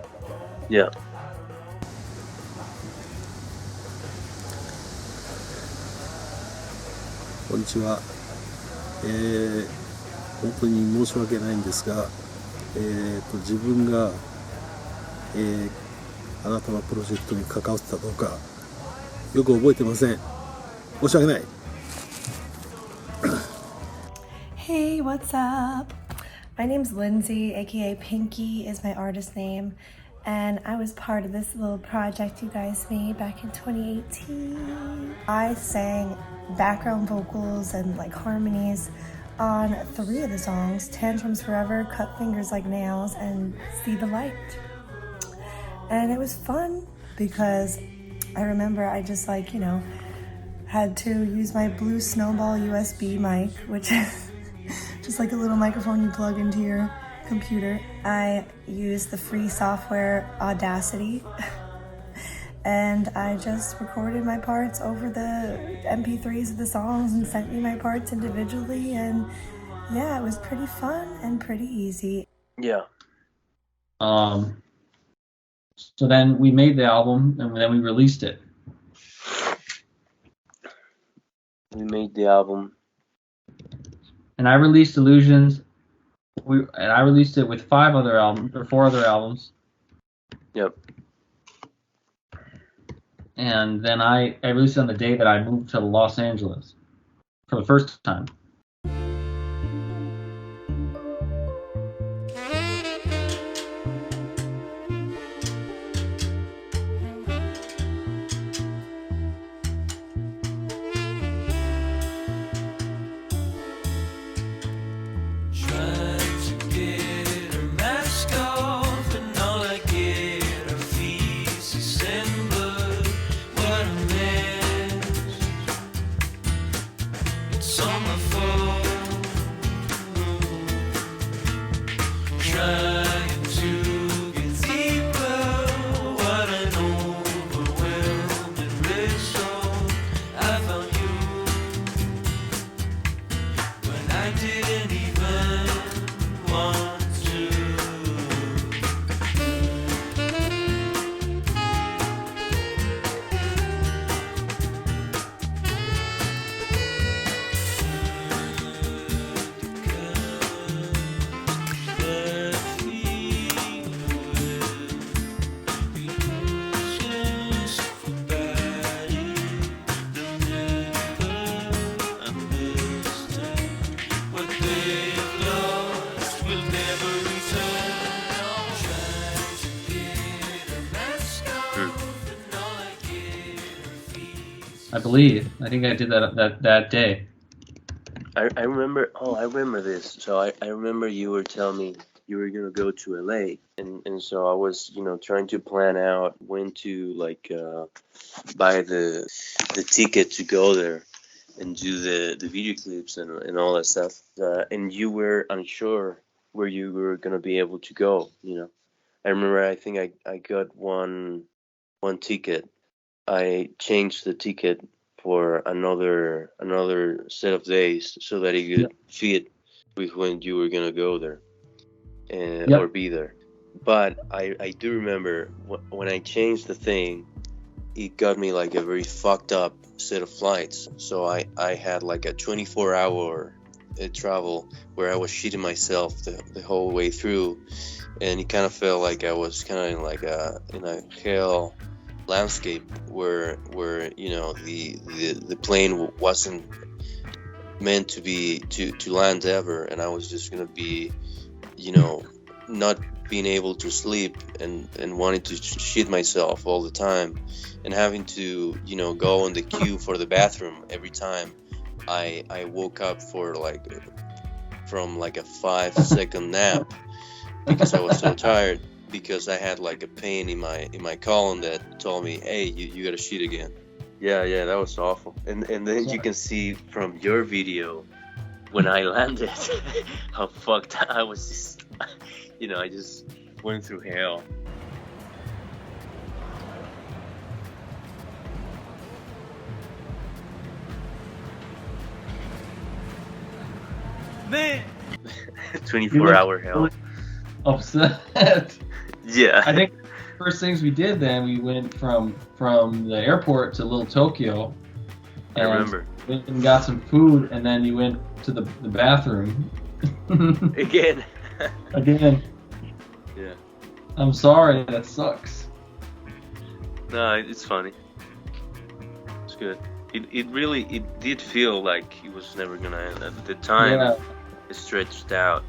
Yeah. Konnichiwa. 本当に申し訳ないんですが、自分が、あなたのプロジェクトに関わってたどうかよく覚えてません。申し訳ない。Hey, what's up? My name's Lindsey, aka Pinky is my artist name, and I was part of this little project you guys made back in 2018. I sang background vocals and like harmonies on 3 of the songs: Tantrums Forever, Cut Fingers Like Nails, and See the Light. And it was fun because I remember I just had to use my blue Snowball USB mic, which is just like a little microphone you plug into your computer. I used the free software Audacity and I just recorded my parts over the MP3s of the songs and sent me my parts individually, and yeah, it was pretty fun and pretty easy. Yeah. So then we made the album and then we released it. We made the album. And I released Illusions. And I released it with 4 other albums. Yep. And then I released it on the day that I moved to Los Angeles for the first time. I believe. I think I did that day. I remember. Oh, I remember this. So I remember you were telling me you were gonna go to LA, and so I was trying to plan out when to buy the ticket to go there and do the video clips and all that stuff. And you were unsure where you were gonna be able to go. I remember. I think I got one ticket. I changed the ticket for another set of days so that it could fit with when you were gonna go there or be there. But I do remember when I changed the thing, it got me like a very fucked up set of flights. So I had like a 24-hour travel where I was shitting myself the whole way through, and it kind of felt like I was kind of in a hell landscape where the plane wasn't meant to be to land ever, and I was just gonna be not being able to sleep and wanting to shit myself all the time, and having to go on the queue for the bathroom every time I woke up from like a 5-second nap because I was so tired, because I had like a pain in my colon that told me, hey, you gotta shit again. Yeah, that was awful. And then you can see from your video when I landed how fucked I was. Just, I just went through hell. Man, 24-hour hell. Upset. Yeah. I think first things we did then, we went from the airport to Little Tokyo. I remember. Went and got some food, and then you went to the bathroom. Again. Again. Yeah. I'm sorry, that sucks. No, it's funny. It's good. It did feel like it was never gonna end. At the time, it stretched out.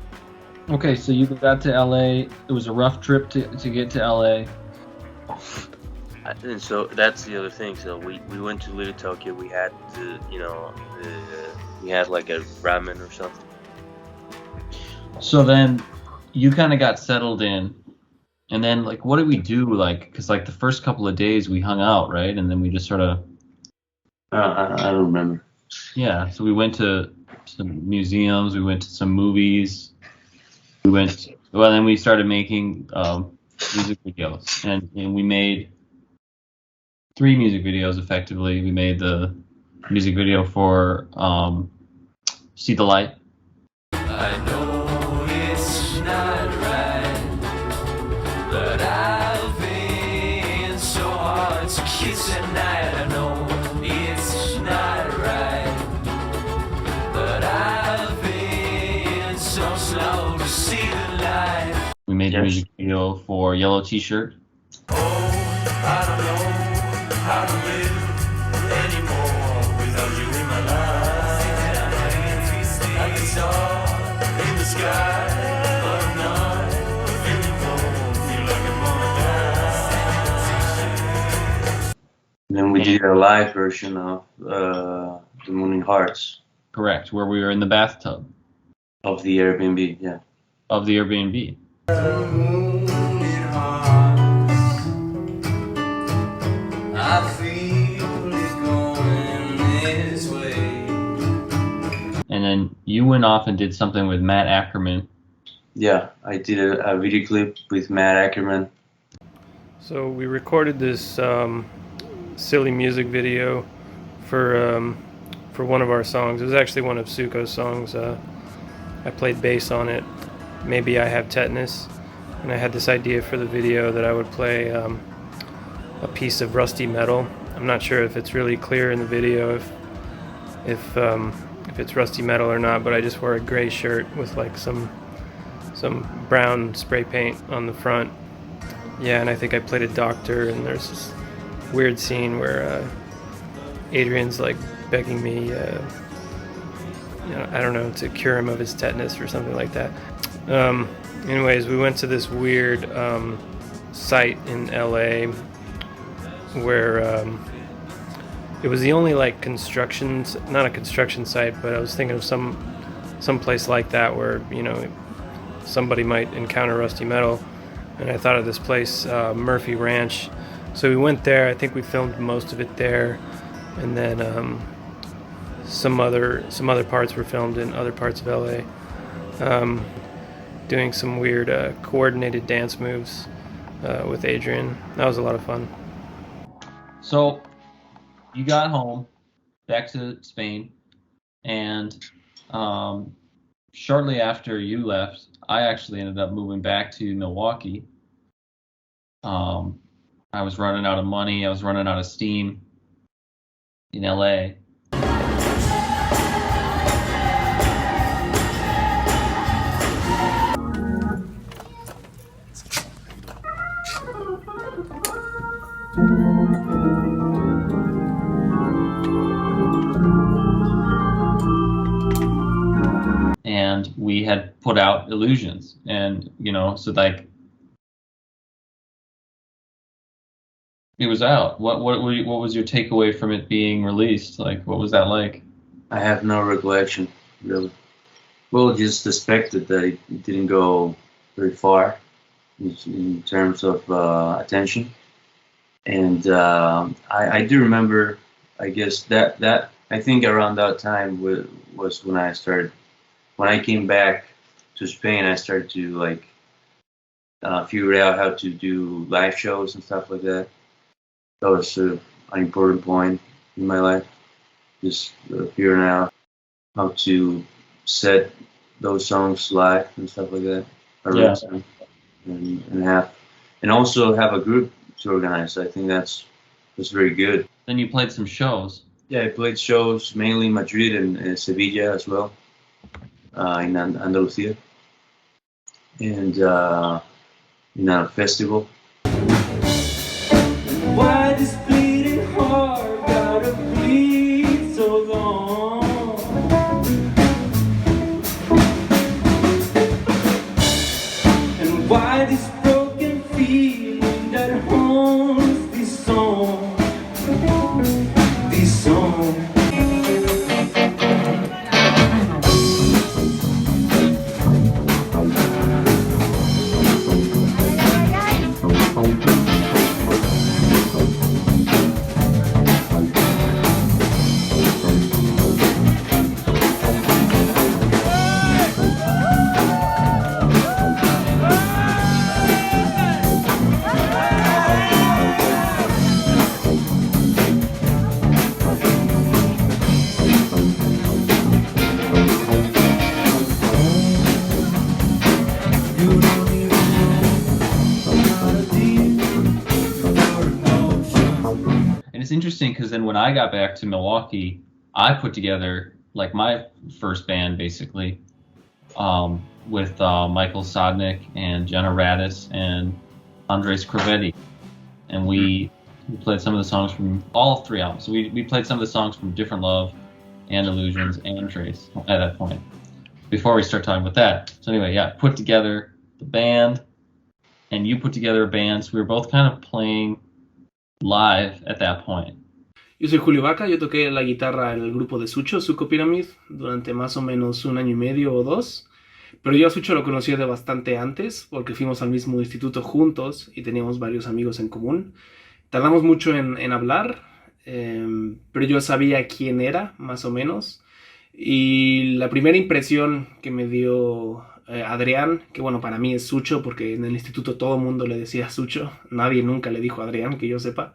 Okay, so you got to LA. It was a rough trip to get to LA. And so that's the other thing. So we went to Little Tokyo. We had we had like a ramen or something. So then you kind of got settled in, and then like what did we do? Like, because like the first couple of days we hung out, right? And then we just sort of. I don't remember. Yeah, so we went to some museums. We went to some movies. Then we started making music videos, and we made 3 music videos effectively. We made the music video for See the Light. I know it's not right, but I've been so hard to kiss at night. I know it's not right, but I've been so slow to see the light. We made a music video for Yellow T-Shirt. I don't know how to live anymore without you in my life. Like a star in the sky, but I'm not anymore. Feel like I'm gonna die. Then we did a live version of The Moon in Hearts. Correct, where we were in the bathtub. Of the Airbnb, yeah. Of the Airbnb. The moon in hearts, I feel it going this way. And then you went off and did something with Matt Ackerman. Yeah, I did a video clip with Matt Ackerman. So we recorded this silly music video for one of our songs. It was actually one of Suko's songs. I played bass on it. Maybe I Have Tetanus, and I had this idea for the video that I would play a piece of rusty metal. I'm not sure if it's really clear in the video if it's rusty metal or not, but I just wore a gray shirt with like some brown spray paint on the front. Yeah, and I think I played a doctor, and there's this weird scene where Adrian's like begging me, I don't know, to cure him of his tetanus or something like that. Anyways, we went to this weird site in LA where it was the only like not a construction site, but I was thinking of some place like that where, you know, somebody might encounter rusty metal. And I thought of this place, Murphy Ranch. So we went there. I think we filmed most of it there, and then some other parts were filmed in other parts of LA, doing some weird coordinated dance moves with Adrian. That was a lot of fun. So you got home, back to Spain, and shortly after you left, I actually ended up moving back to Milwaukee. I was running out of money. I was running out of steam in LA. And we had put out Illusions, and you know, so like it was out. What was your takeaway from it being released? Like, what was that like? I have no recollection, really. Well, just expected that it didn't go very far in terms of attention, and I do remember. I guess that I think around that time was when I started. When I came back to Spain, I started to like figure out how to do live shows and stuff like that. That was an important point in my life. Just figuring out how to set those songs live and stuff like that. And also have a group to organize. I think that's very good. Then you played some shows. Yeah, I played shows mainly in Madrid and Sevilla as well. In Andalusia, and in a festival. Why this bleeding heart gotta bleed so long? And why this broken feeling that haunts this song? This song. Interesting, because then when I got back to Milwaukee, I put together like my first band basically, with Michael SODNIK and Jennie LAWLESS and Andres Crevetti, and we played some of the songs from all three albums. So we played some of the songs from Different Love and Illusions and Trace at that point, before we start talking about that. So anyway, yeah, put together the band, and you put together a band, so we were both kind of playing live at that point. Yo soy Julio BACA, yo toqué la guitarra en el grupo de Sucho, Suko Pyramid, durante más o menos 1 año y medio o 2. Pero yo a Sucho lo conocía de bastante antes, porque fuimos al mismo instituto juntos y teníamos varios amigos en común. Tardamos mucho en hablar, pero yo sabía quién era, más o menos. Y la primera impresión que me dio Adrián, que bueno, para mí es Sucho, porque en el instituto todo el mundo le decía Sucho, nadie nunca le dijo Adrián, que yo sepa.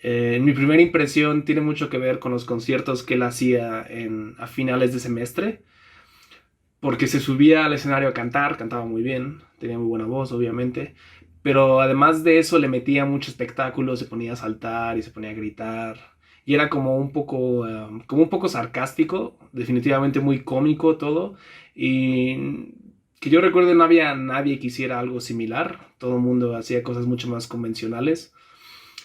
Mi primera impresión tiene mucho que ver con los conciertos que él hacía a finales de semestre, porque se subía al escenario a cantar, cantaba muy bien, tenía muy buena voz obviamente, pero además de eso le metía mucho espectáculo, se ponía a saltar y se ponía a gritar, y era como un poco sarcástico, definitivamente muy cómico todo, y que yo recuerdo no había nadie que hiciera algo similar, todo el mundo hacía cosas mucho más convencionales.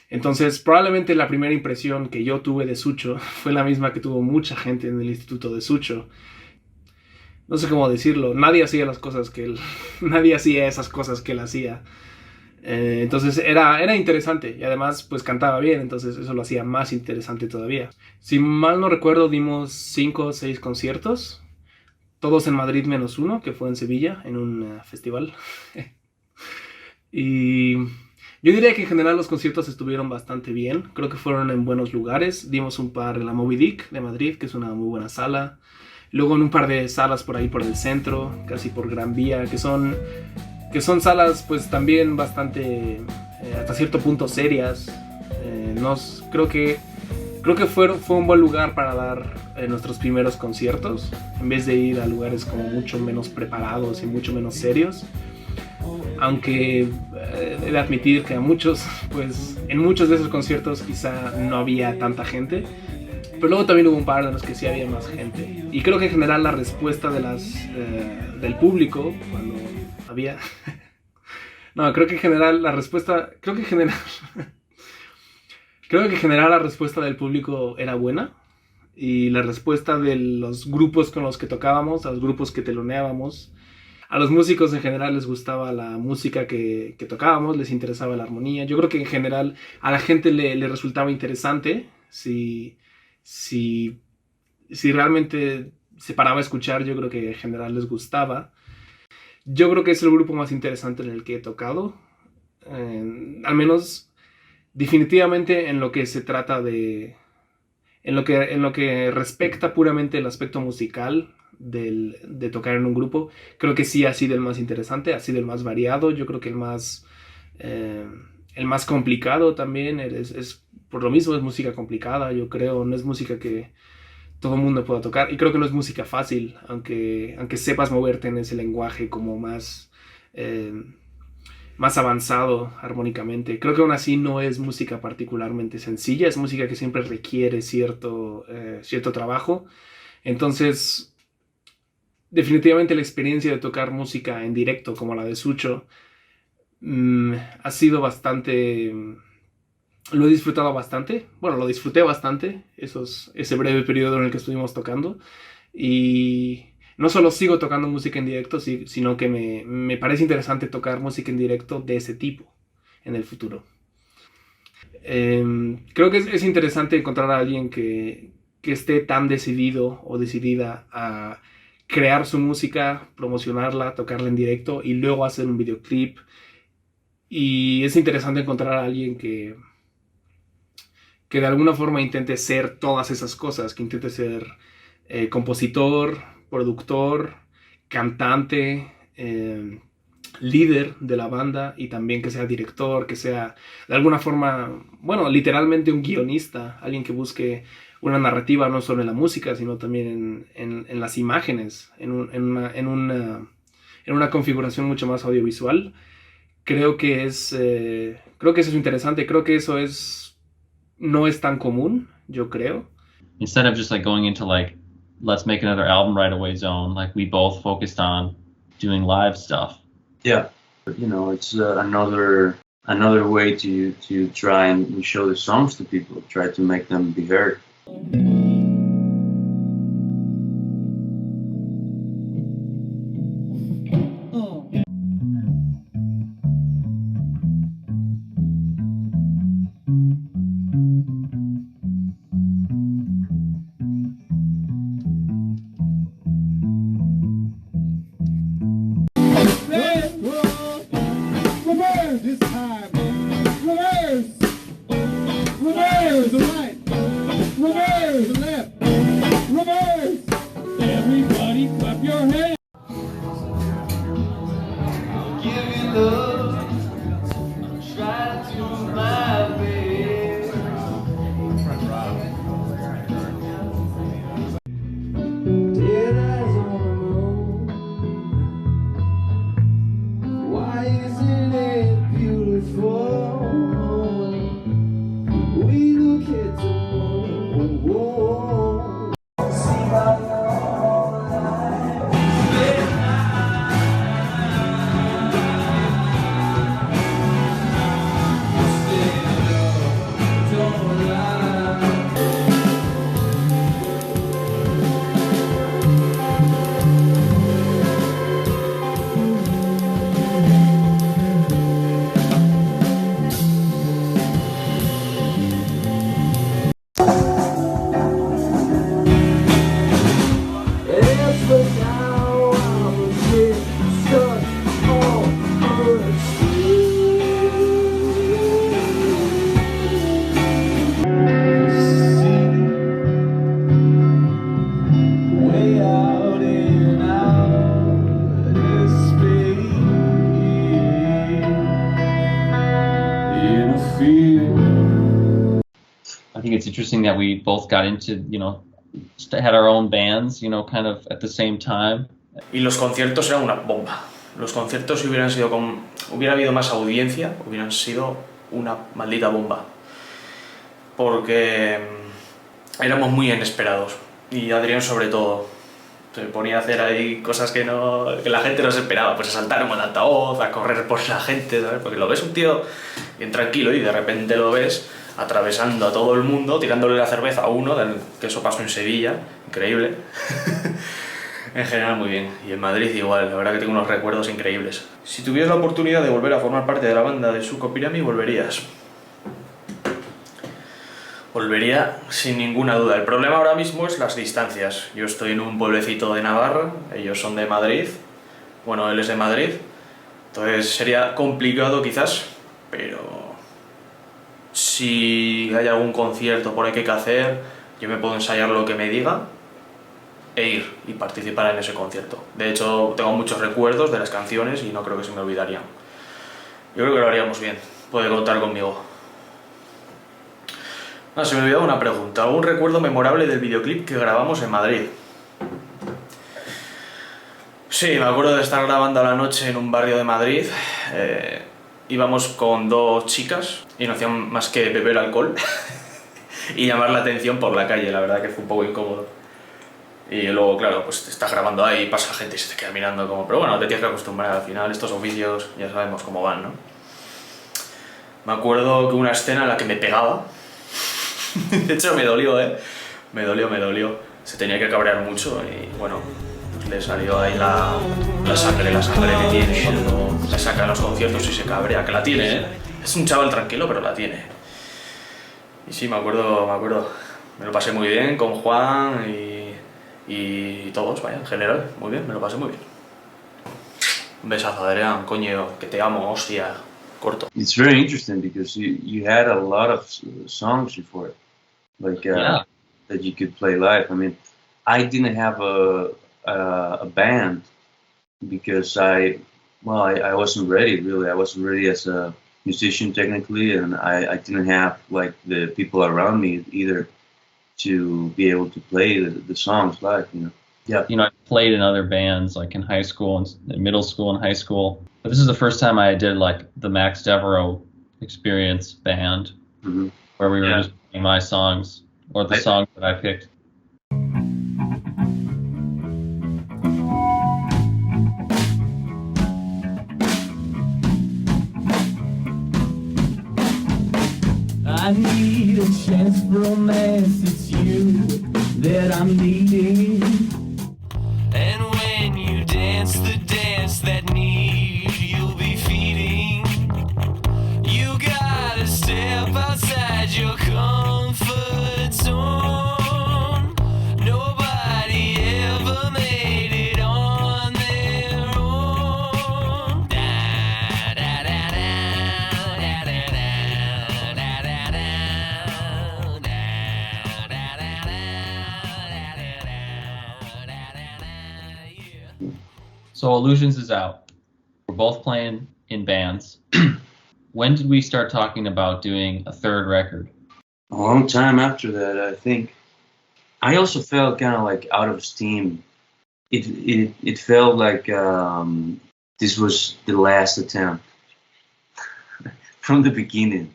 Entonces, probablemente la primera impresión que yo tuve de Sucho fue la misma que tuvo mucha gente en el instituto de Sucho. No sé cómo decirlo, nadie hacía las cosas que él, nadie hacía esas cosas que él hacía. Entonces era interesante y además pues cantaba bien, entonces eso lo hacía más interesante todavía. Si mal no recuerdo, dimos 5 o 6 conciertos, todos en Madrid menos uno, que fue en Sevilla, en un festival. Y yo diría que en general los conciertos estuvieron bastante bien, creo que fueron en buenos lugares. Dimos un par en la Moby Dick de Madrid, que es una muy buena sala. Luego en un par de salas por ahí por el centro, casi por Gran Vía, que son salas pues también bastante, hasta cierto punto serias. Creo que fue un buen lugar para dar nuestros primeros conciertos, en vez de ir a lugares como mucho menos preparados y mucho menos serios. Aunque he de admitir que en muchos de esos conciertos quizá no había tanta gente, pero luego también hubo un par de los que sí había más gente. Y creo que en general la respuesta del público cuando había... No, creo que en general la respuesta del público era buena, y la respuesta de los grupos con los que tocábamos, a los grupos que teloneábamos, a los músicos en general les gustaba la música que tocábamos, les interesaba la armonía. Yo creo que en general a la gente le resultaba interesante si realmente se paraba a escuchar. Yo creo que en general les gustaba. Yo creo que es el grupo más interesante en el que he tocado, al menos definitivamente en lo que se trata de... En lo que respecta puramente el aspecto musical de tocar en un grupo, creo que sí ha sido el más interesante, ha sido el más variado. Yo creo que el más complicado también, es por lo mismo es música complicada, yo creo, no es música que todo el mundo pueda tocar, y creo que no es música fácil, aunque sepas moverte en ese lenguaje como más avanzado armónicamente. Creo que aún así no es música particularmente sencilla, es música que siempre requiere cierto trabajo. Entonces, definitivamente la experiencia de tocar música en directo como la de Sucho ha sido bastante... Lo he disfrutado bastante. Bueno, lo disfruté bastante ese breve periodo en el que estuvimos tocando. Y no solo sigo tocando música en directo, sino que me parece interesante tocar música en directo de ese tipo en el futuro. Creo que es interesante encontrar a alguien que esté tan decidido o decidida a crear su música, promocionarla, tocarla en directo y luego hacer un videoclip. Y es interesante encontrar a alguien que de alguna forma intente ser todas esas cosas, que intente ser compositor, productor, cantante, líder de la banda, y también que sea director, que sea de alguna forma, bueno, literalmente un guionista, alguien que busque una narrativa no solo en la música, sino también en las imágenes, en una configuración mucho más audiovisual. Creo que eso es interesante, creo que eso no es tan común, yo creo. Instead of just like going into like, let's make another album right away zone, like we both focused on doing live stuff. Yeah, but, it's another way to try and show the songs to people, try to make them be heard. it's interesting that we both got into, had our own bands, kind of at the same time. Y los conciertos eran una bomba. Los conciertos, si hubieran sido hubiera habido más audiencia, hubieran sido una maldita bomba. Porque éramos muy inesperados. Y Adrián sobre todo. Se ponía a hacer ahí cosas que la gente no se esperaba. Pues a saltar en un altavoz, a correr por la gente, ¿sabes? Porque lo ves un tío bien tranquilo y de repente lo ves atravesando a todo el mundo, tirándole la cerveza a uno, que eso pasó en Sevilla, increíble. En general muy bien, y en Madrid igual, la verdad que tengo unos recuerdos increíbles. Si tuvieras la oportunidad de volver a formar parte de la banda de Suko Pyramid, volverías. Volvería sin ninguna duda. El problema ahora mismo es las distancias. Yo estoy en un pueblecito de Navarra, ellos son de Madrid, bueno, él es de Madrid, entonces sería complicado quizás, pero si hay algún concierto por ahí que hay que hacer, yo me puedo ensayar lo que me diga e ir y participar en ese concierto. De hecho, tengo muchos recuerdos de las canciones y no creo que se me olvidarían. Yo creo que lo haríamos bien, puede contar conmigo. Se me olvidó una pregunta. ¿Algún recuerdo memorable del videoclip que grabamos en Madrid? Sí, me acuerdo de estar grabando a la noche en un barrio de Madrid. Íbamos con dos chicas y no hacían más que beber alcohol y llamar la atención por la calle. La verdad que fue un poco incómodo. Y luego, claro, pues te estás grabando ahí, pasa la gente y se te queda mirando como... Pero bueno, te tienes que acostumbrar al final. Estos oficios ya sabemos cómo van, ¿no? Me acuerdo que una escena en la que me pegaba. De hecho me dolió, me dolió. Se tenía que cabrear mucho y bueno, pues le salió ahí la sangre que tiene cuando le saca los conciertos y se cabrea, que la tiene, Es un chaval tranquilo, pero la tiene. Y sí, me acuerdo. Me lo pasé muy bien con Juan y todos, vaya, en general, muy bien, me lo pasé muy bien. Un besazo, Adrián, coño, que te amo, hostia, corto. It's very interesting because you had a lot of songs before, like that you could play live. I mean, I didn't have a band because I wasn't ready really. I wasn't ready as a musician technically, and I didn't have like the people around me either to be able to play the songs live. Yeah. I played in other bands like in high school and middle school and high school. But this is the first time I did like the Max Devereaux experience band, where we were just playing my songs or the songs that I picked. I need a chance for romance, it's you that I'm needing. And when you dance the dance that need you'll be feeding, you gotta step outside your comfort zone. Nobody ever made it on their own. Da, da, da, da, da, da, da, da, da, da. So Illusions is out. We're both playing in bands. When did we start talking about doing a third record? A long time after that, I think. I also felt kind of like out of steam. It felt like this was the last attempt from the beginning.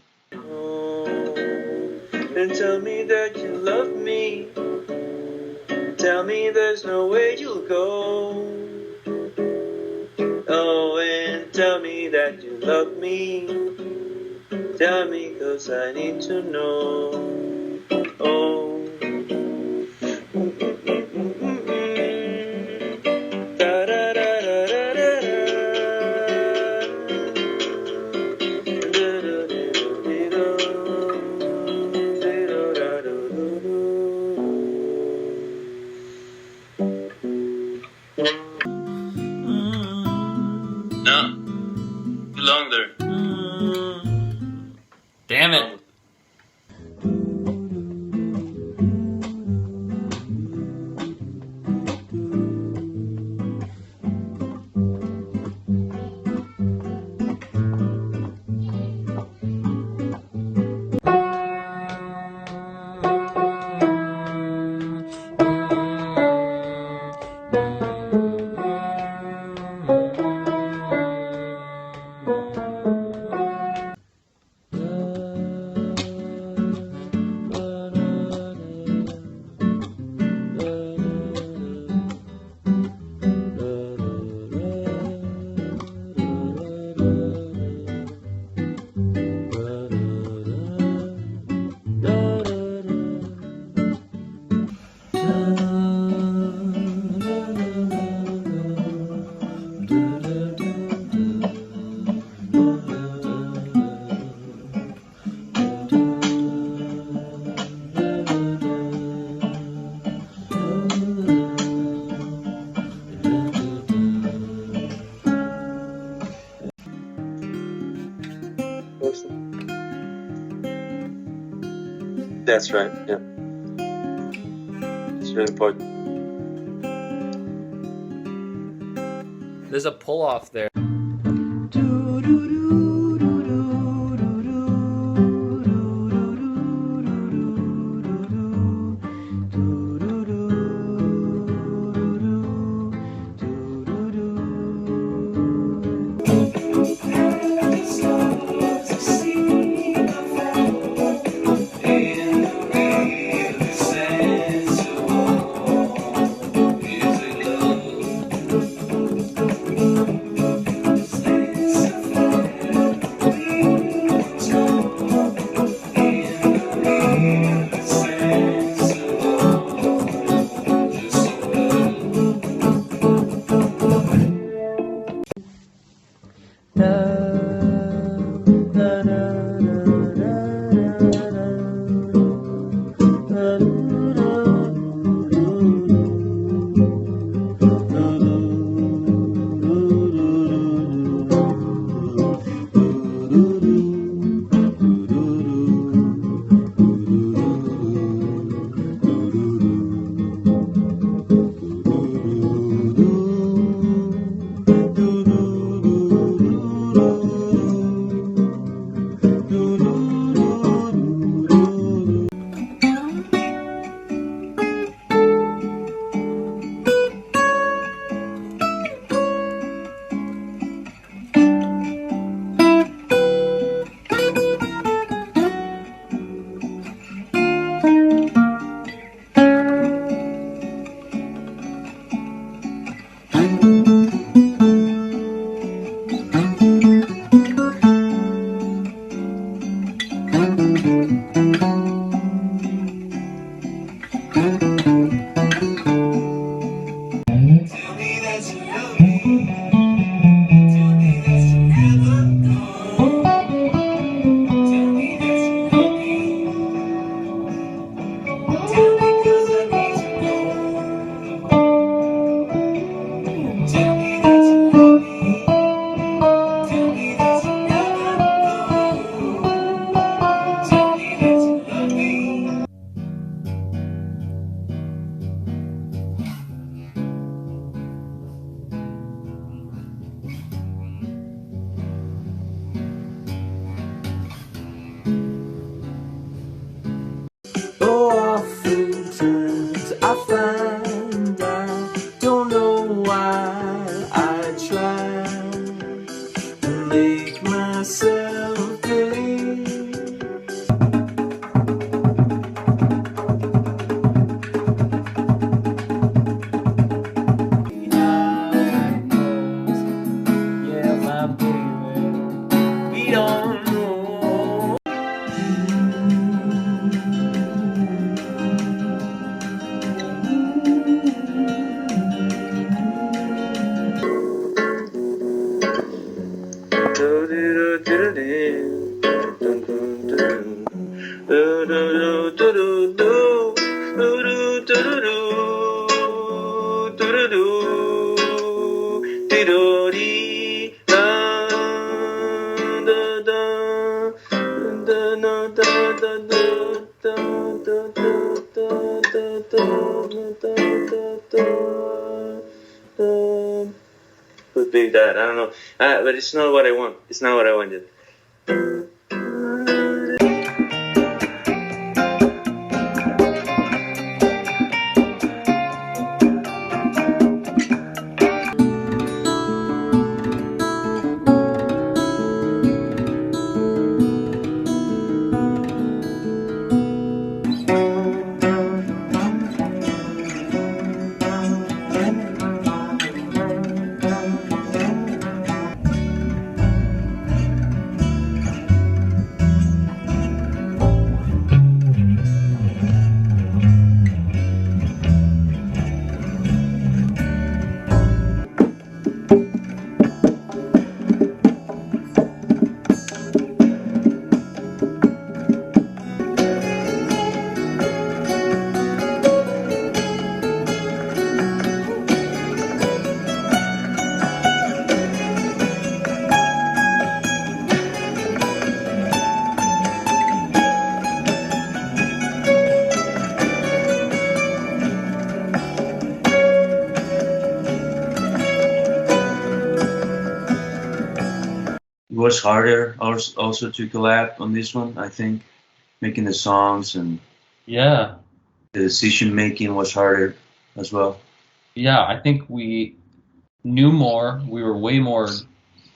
And tell me that you love me. Tell me there's no way you'll go. Oh, and tell me that you love me. Tell me, 'cause I need to know. Oh. Longer. Damn it. That's right. Yeah, it's really important. There's a pull off there. Could be that, I don't know. But it's not what I want. It's not what I wanted. was harder also to collab on this one, I think. Making the songs and Yeah. the decision making was harder as well. Yeah, I think we knew more. We were way more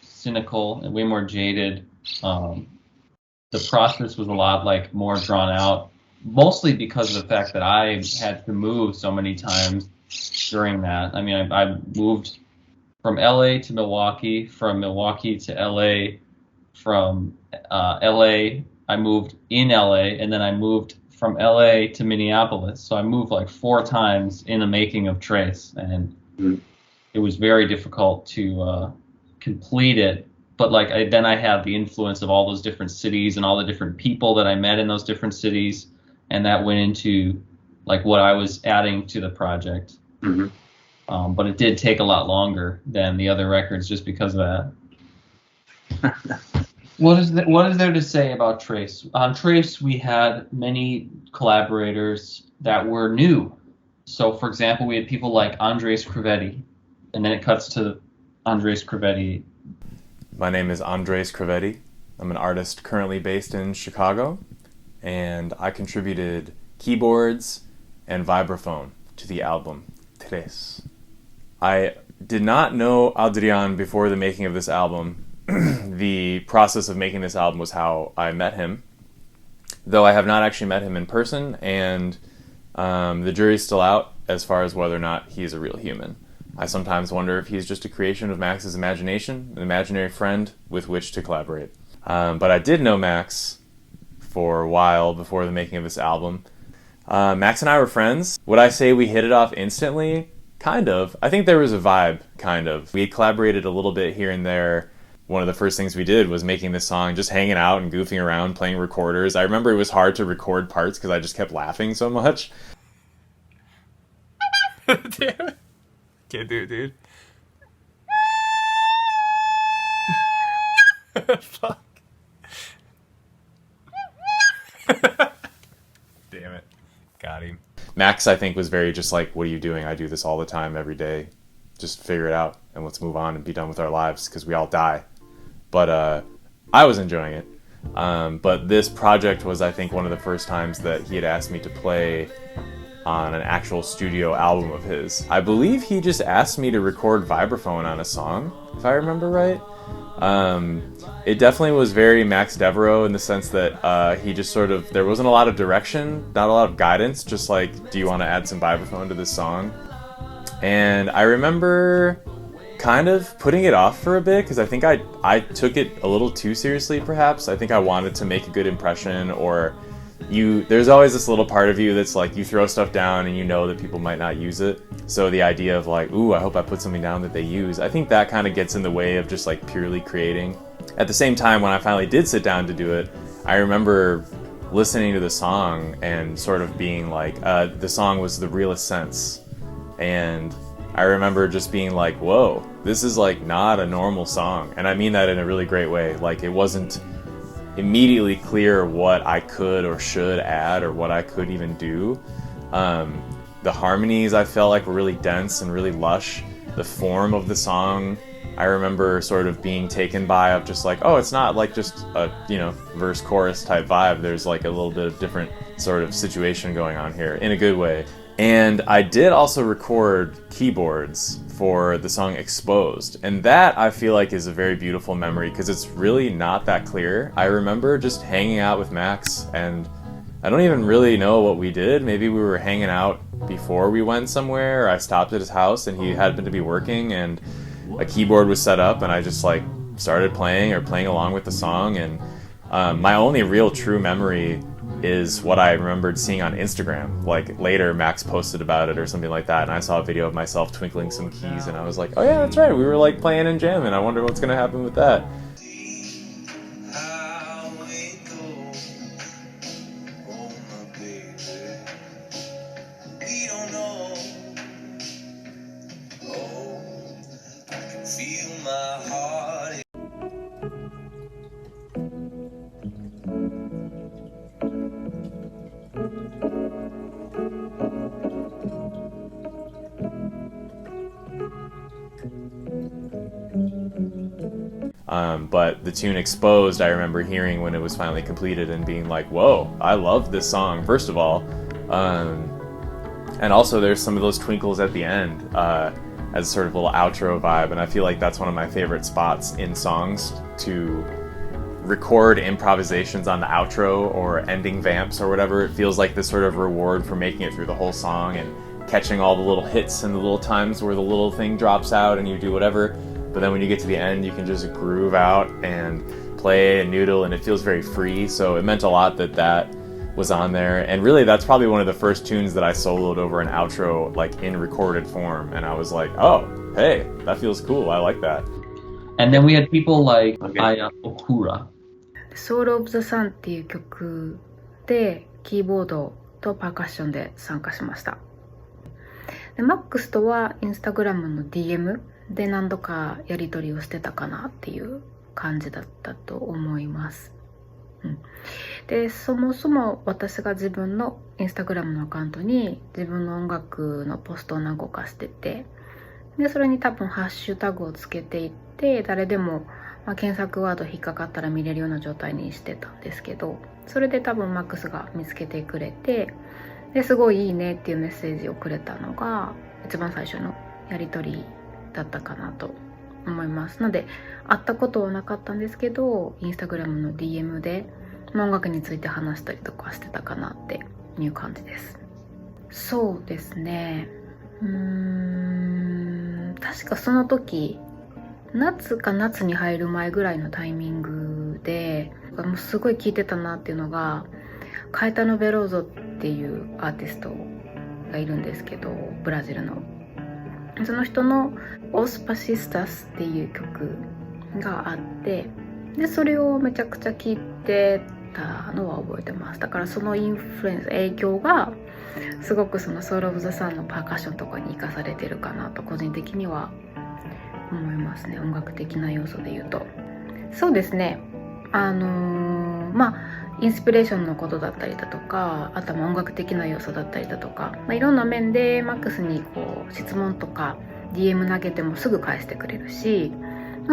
cynical and way more jaded. The process was a lot like more drawn out, mostly because of the fact that I had to move so many times during that. I mean, I moved from LA to Milwaukee, from Milwaukee to LA, from LA, I moved in LA, and then I moved from LA to Minneapolis. So I moved like 4 times in the making of Trace, and it was very difficult to complete it. But like then I had the influence of all those different cities and all the different people that I met in those different cities, and that went into like what I was adding to the project. But it did take a lot longer than the other records just because of that. What is there to say about Trace? On Trace, we had many collaborators that were new. So, for example, we had people like Andres Crevetti, and then it cuts to Andres Crevetti. My name is Andres Crevetti. I'm an artist currently based in Chicago, and I contributed keyboards and vibraphone to the album Tres. I did not know Adrian before the making of this album. The process of making this album was how I met him, though I have not actually met him in person, and the jury's still out as far as whether or not he's a real human. I sometimes wonder if he's just a creation of Max's imagination, an imaginary friend with which to collaborate. But I did know Max for a while before the making of this album. Max and I were friends. Would I say we hit it off instantly? Kind of. I think there was a vibe, kind of. We had collaborated a little bit here and there. One of the first things we did was making this song, just hanging out and goofing around, playing recorders. I remember it was hard to record parts because I just kept laughing so much. Damn it. Can't do it, dude. Fuck. Damn it. Got him. Max, I think, was very just like, what are you doing? I do this all the time, every day. Just figure it out and let's move on and be done with our lives because we all die. But I was enjoying it. But this project was, I think, one of the first times that he had asked me to play on an actual studio album of his. I believe he just asked me to record vibraphone on a song, if I remember right. It definitely was very Max Devereaux in the sense that he just sort of, there wasn't a lot of direction, not a lot of guidance, just like, do you want to add some vibraphone to this song? And I remember kind of putting it off for a bit because I think I took it a little too seriously perhaps. I think I wanted to make a good impression, or there's always this little part of you that's like, you throw stuff down and you know that people might not use it. So the idea of like, ooh, I hope I put something down that they use, I think that kind of gets in the way of just like purely creating. At the same time, when I finally did sit down to do it, I remember listening to the song and sort of being like, the song was The Realest Sense. And I remember just being like, whoa, this is like not a normal song. And I mean that in a really great way. Like, it wasn't immediately clear what I could or should add or what I could even do. The harmonies I felt like were really dense and really lush. The form of the song, I remember sort of being taken by of just like, oh, it's not like just a, verse chorus type vibe. There's like a little bit of different sort of situation going on here in a good way. And I did also record keyboards for the song Exposed. And that I feel like is a very beautiful memory because it's really not that clear. I remember just hanging out with Max, and I don't even really know what we did. Maybe we were hanging out before we went somewhere, or I stopped at his house and he happened to be working and a keyboard was set up and I just like started playing along with the song. And my only real true memory is what I remembered seeing on Instagram. Like later Max posted about it or something like that, and I saw a video of myself twinkling some keys and I was like, oh yeah, that's right, we were like playing and jamming. I wonder what's gonna happen with that. But the tune Exposed, I remember hearing when it was finally completed and being like, whoa, I love this song, first of all. And also there's some of those twinkles at the end as sort of a little outro vibe, and I feel like that's one of my favorite spots in songs, to record improvisations on the outro or ending vamps or whatever. It feels like this sort of reward for making it through the whole song and catching all the little hits and the little times where the little thing drops out and you do whatever. But then when you get to the end, you can just groove out and play and noodle, and it feels very free. So it meant a lot that that was on there. And really, that's probably one of the first tunes that I soloed over an outro, like in recorded form. And I was like, oh, hey, that feels cool. I like that. And then we had people like OKURA. Soul of the Sun っていう曲でキーボードとパーカッションで参加しました。で、マックスとはインスタグラムの DM で何度かやり取りをしてたかなっていう感じだったと思います。で、そもそも私が自分のインスタグラムのアカウントに自分の音楽のポストを何個かしてて、でそれに多分ハッシュタグをつけていって、誰でも、検索ワード引っかかったら見れるような状態にしてたんですけど、それで多分マックスが見つけてくれて、ですごいいいねっていうメッセージをくれたのが一番最初のやり取りだったかなと思います。ので会ったことはなかったんですけど、インスタグラムの DM で音楽について話したりとかしてたかなっていう感じです。そうですね、確かその時夏に入る前ぐらいのタイミングで、もうすごい聴いてたなっていうのが、カエタノ・ベローゾっていうアーティストがいるんですけど、ブラジルの。その人のオスパシスタスっていう曲があって、でそれをめちゃくちゃ聴いてたのは覚えてます。だからそのインフルエンス、影響がすごくそのソウル・オブ・ザ・サンのパーカッションとかに生かされてるかなと個人的には思いますね。音楽的な要素で言うと。そうですね。インスピレーションのことだったりだとか、あとは音楽的な要素だったりだとか、いろんな面でマックスにこう質問とか DM 投げてもすぐ返してくれるし、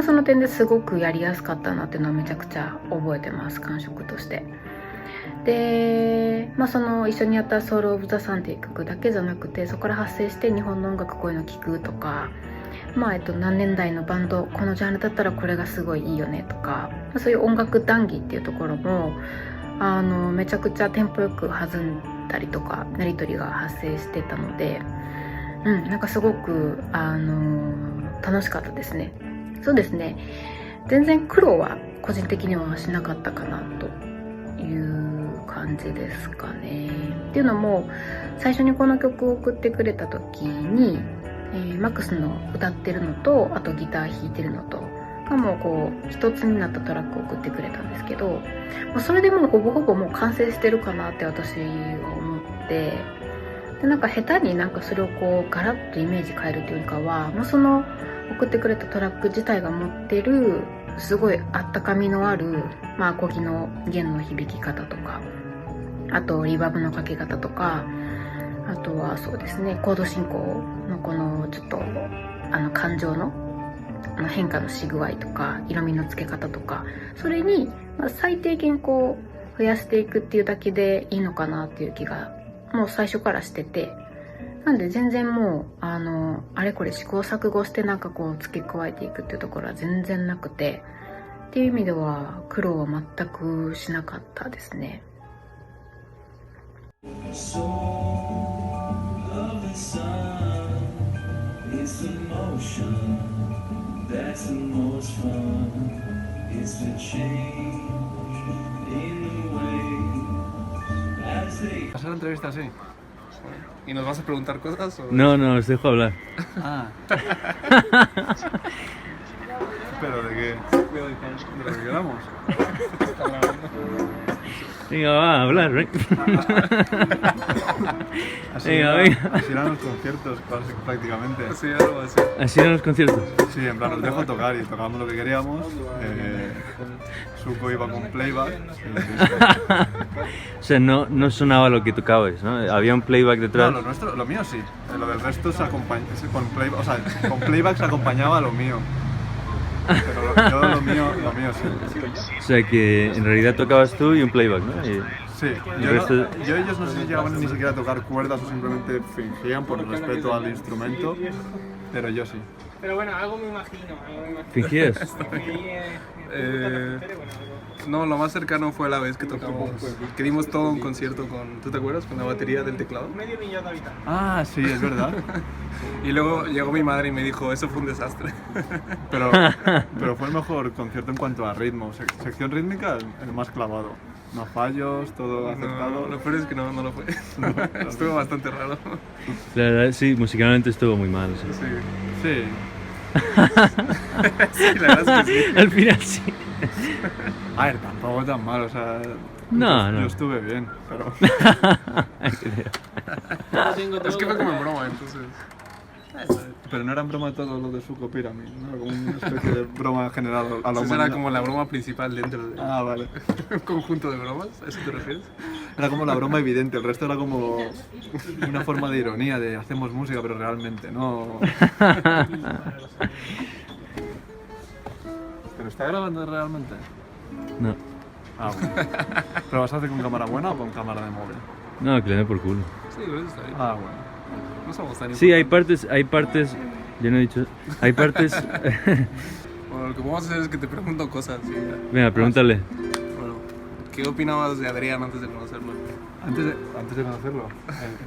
その点ですごくやりやすかったなっていうのはめちゃくちゃ覚えてます、感触として。で、その一緒にやったソウル・オブ・ザ・サンっていう曲だけじゃなくて、そこから発生して日本の音楽こういうの聴くとか、何年代のバンドこのジャンルだったらこれがすごいいいよねとか、そういう音楽談義っていうところもめちゃくちゃテンポよく弾んだりとかやり取りが発生してたので、なんかすごく楽しかったですね。そうですね、全然苦労は個人的にはしなかったかなという感じですかね。っていうのも、最初にこの曲を送ってくれた時にマックスの歌ってるのと、あとギター弾いてるのとがもうこう一つになったトラックを送ってくれたんですけど、それでもうほぼほぼもう完成してるかなって私は思って、でなんか下手になんかそれをこうガラッとイメージ変えるというかは、もうその送ってくれたトラック自体が持ってるすごいあったかみのある、アコギの弦の響き方とか、あとリバーブのかけ方とか、あとはそうですね、コード進行のこのちょっと感情の変化のし具合とか、色味の付け方とか、それに最低限こう増やしていくっていうだけでいいのかなっていう気がもう最初からしてて、なんで全然もうあれこれ試行錯誤してなんかこう付け加えていくっていうところは全然なくて、っていう意味では苦労は全くしなかったですね。Pasar la entrevista así. ¿Y nos vas a preguntar cosas? O... No, os dejo hablar. ¿Pero de qué? ¿De lo que queramos? Venga, va a hablar, ¿eh? Así eran los conciertos, prácticamente. Sí, algo así. ¿Así eran los conciertos? Sí, en plan, nos dejó tocar y tocábamos lo que queríamos. Suco iba con playback. O sea, no sonaba lo que tocabais, ¿no? Había un playback detrás. No, lo mío sí. Lo del resto con playback se acompañaba a lo mío. pero yo lo mío sí. O sea que en realidad tocabas tú y un playback, ¿no? Sí, yo ellos no sé si llegaban ni siquiera a tocar cuerdas o simplemente fingían por respeto al instrumento, pero yo sí. Pero bueno, algo me imagino. ¿Fingías? No, lo más cercano fue la vez que tocamos, que dimos todo un concierto con, ¿tú te acuerdas? Con la batería del teclado. Medio millón de habitantes. Ah, sí, es verdad. Y luego llegó mi madre y me dijo, eso fue un desastre. Pero fue el mejor concierto en cuanto a ritmo. Sección rítmica, el más clavado. No fallos, todo aceptado. Lo peor es que no lo fue. Estuvo bastante raro. La verdad, sí, musicalmente estuvo muy mal. Sí. Sí. Sí, la verdad es que sí. Al final sí. A ver, tampoco tan mal, o sea... No. Yo estuve bien, pero... Es que fue como en broma, entonces... Pero no era en broma todo lo de Suko Pyramid, ¿no? Como una especie de broma general a la Esa humanidad. era como la broma principal dentro de... Ah, vale. un conjunto de bromas, ¿a eso te refieres? Era como la broma evidente, el resto era como una forma de ironía, de hacemos música, pero realmente no... ¿Pero está grabando realmente? No. Ah, bueno. ¿Pero vas a hacer con cámara buena o con cámara de móvil? No, que le dé por culo. Sí, pero eso está bien. Ah, bueno. No somos tan Sí, hay partes, yo no he dicho, hay partes... Bueno, lo que podemos hacer es que te pregunto cosas. ¿Sí? Venga, pregúntale. Bueno, ¿qué opinabas de Adrián antes de conocerlo? Antes de conocerlo,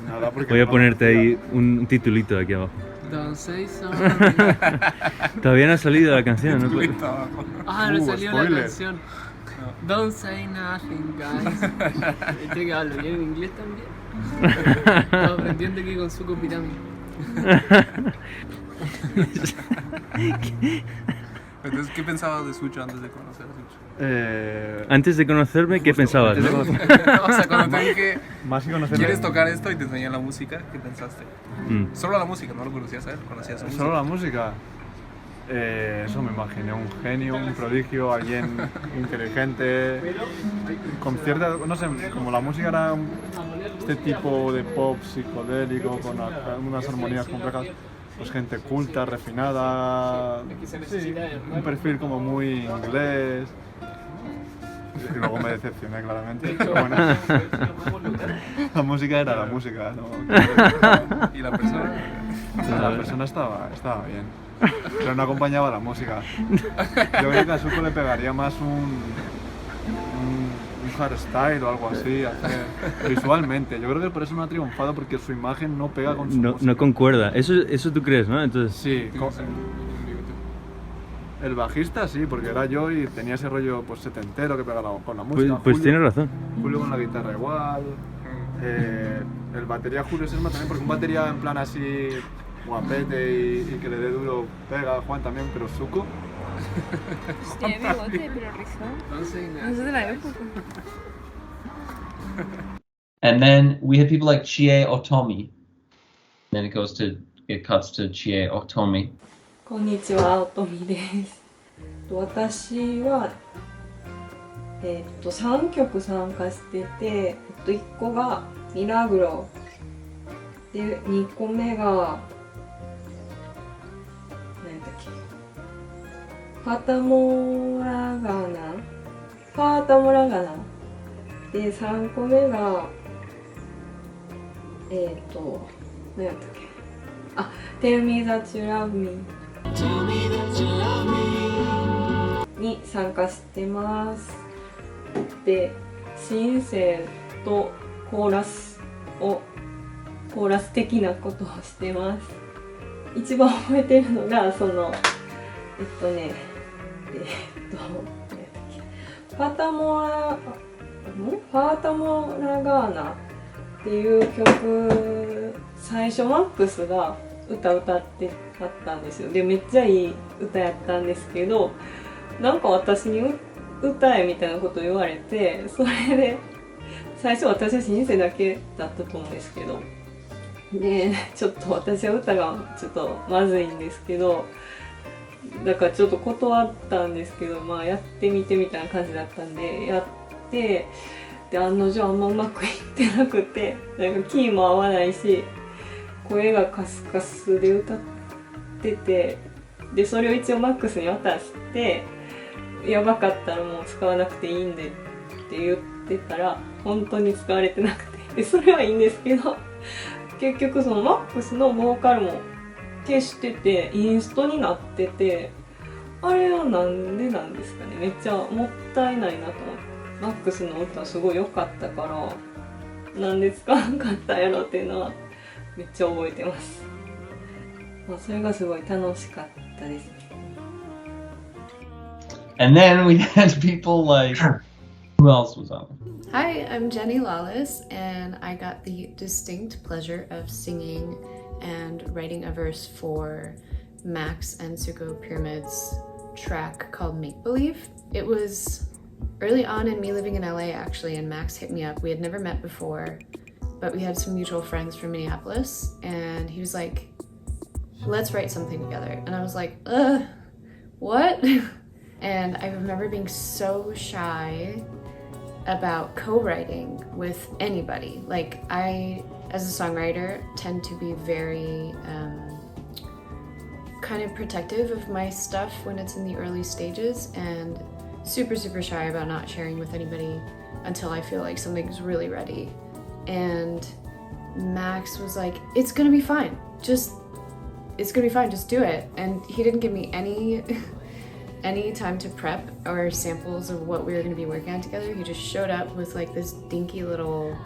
nada, porque... Voy a ponerte ahí un titulito aquí abajo. Don't say something. Todavía no ha salido la canción, ¿no? Ah, no salió spoiler. la canción. Don't say nothing, guys. Este que hablo bien en inglés también. Estaba aprendiendo aquí con Suko Pyramid. Entonces, ¿qué pensabas de Sucho antes de conocer a Sucho? Antes de conocerme, ¿qué pensabas? ¿No? O sea, cuando te dije, más que conocerme, ¿quieres tocar esto? Y te enseñé la música, ¿qué pensaste? Solo la música, no lo conocías a él, conocías su música. ¿Solo la música? Eso me imaginé, un genio, un prodigio, alguien inteligente, con cierta, no sé, como la música era este tipo de pop psicodélico, con unas armonías complejas, pues gente culta, refinada, sí, un perfil como muy inglés. Y luego me decepcioné claramente, pero bueno, la música era la música, ¿no? ¿Y la persona? La persona estaba bien. Pero no acompañaba la música. Yo creo que a Suko le pegaría más un hardstyle o algo así, visualmente. Yo creo que por eso no ha triunfado, porque su imagen no pega con su música. No concuerda. Eso tú crees, ¿no? Entonces... Sí. El bajista sí, porque era yo y tenía ese rollo pues setentero que pegaba con la música. Pues tienes razón. Julio con la guitarra igual. El batería Julio SESMA también, porque un batería en plan así... guapete y que le dé duro pega, Juan también, pero Suko. Tiene bigote, pero rizado. No sé de la época. And then we had people like Chie OTOMI. Then it cuts to Chie OTOMI. こんにちは、おとみです。私は3曲参加してて、1個がミラグロで、2個目がファータモラガナで、3個目が何やったっけ、あ、Tell Me That You Love Me に参加してます。で、シンセとコーラス的なことをしてます。一番覚えてるのがそのファータモラガーナっていう曲、最初マックスが歌ってあったんですよ。でめっちゃいい歌やったんですけど、なんか私に歌えみたいなこと言われて、それで最初私はシンセだけだったと思うんですけど、でちょっと私は歌がちょっとまずいんですけど、だからちょっと断ったんですけど、まあやってみてみたいな感じだったんでやって、で案の定あんまうまくいってなくて、なんかキーも合わないし声がカスカスで歌ってて、でそれを一応マックスに渡してやばかったらもう使わなくていいんでって言ってたら本当に使われてなくて、でそれはいいんですけど結局そのマックスのボーカルも消しててインストになってて、あれはなんでなんですかね。めっちゃもったいないなと思って、マックスの歌すごい良かったからなんで使わなかったんやろっていうのはめっちゃ覚えてます。まあ、それがすごい楽しかったですね。And then we had people like, who else was on? Hi, I'm Jennie LAWLESS, and I got the distinct pleasure of singing and writing a verse for Max and Suko Pyramid's track called Make Believe. It was early on in me living in LA actually, and Max hit me up. We had never met before, but we had some mutual friends from Minneapolis, and he was like, let's write something together. And I was like, what? And I remember being so shy about co-writing with anybody. Like I, as a songwriter, tend to be very kind of protective of my stuff when it's in the early stages, and super shy about not sharing with anybody until I feel like something's really ready. And Max was like, it's gonna be fine, just do it. And he didn't give me any time to prep or samples of what we were going to be working on together. He just showed up with like this dinky little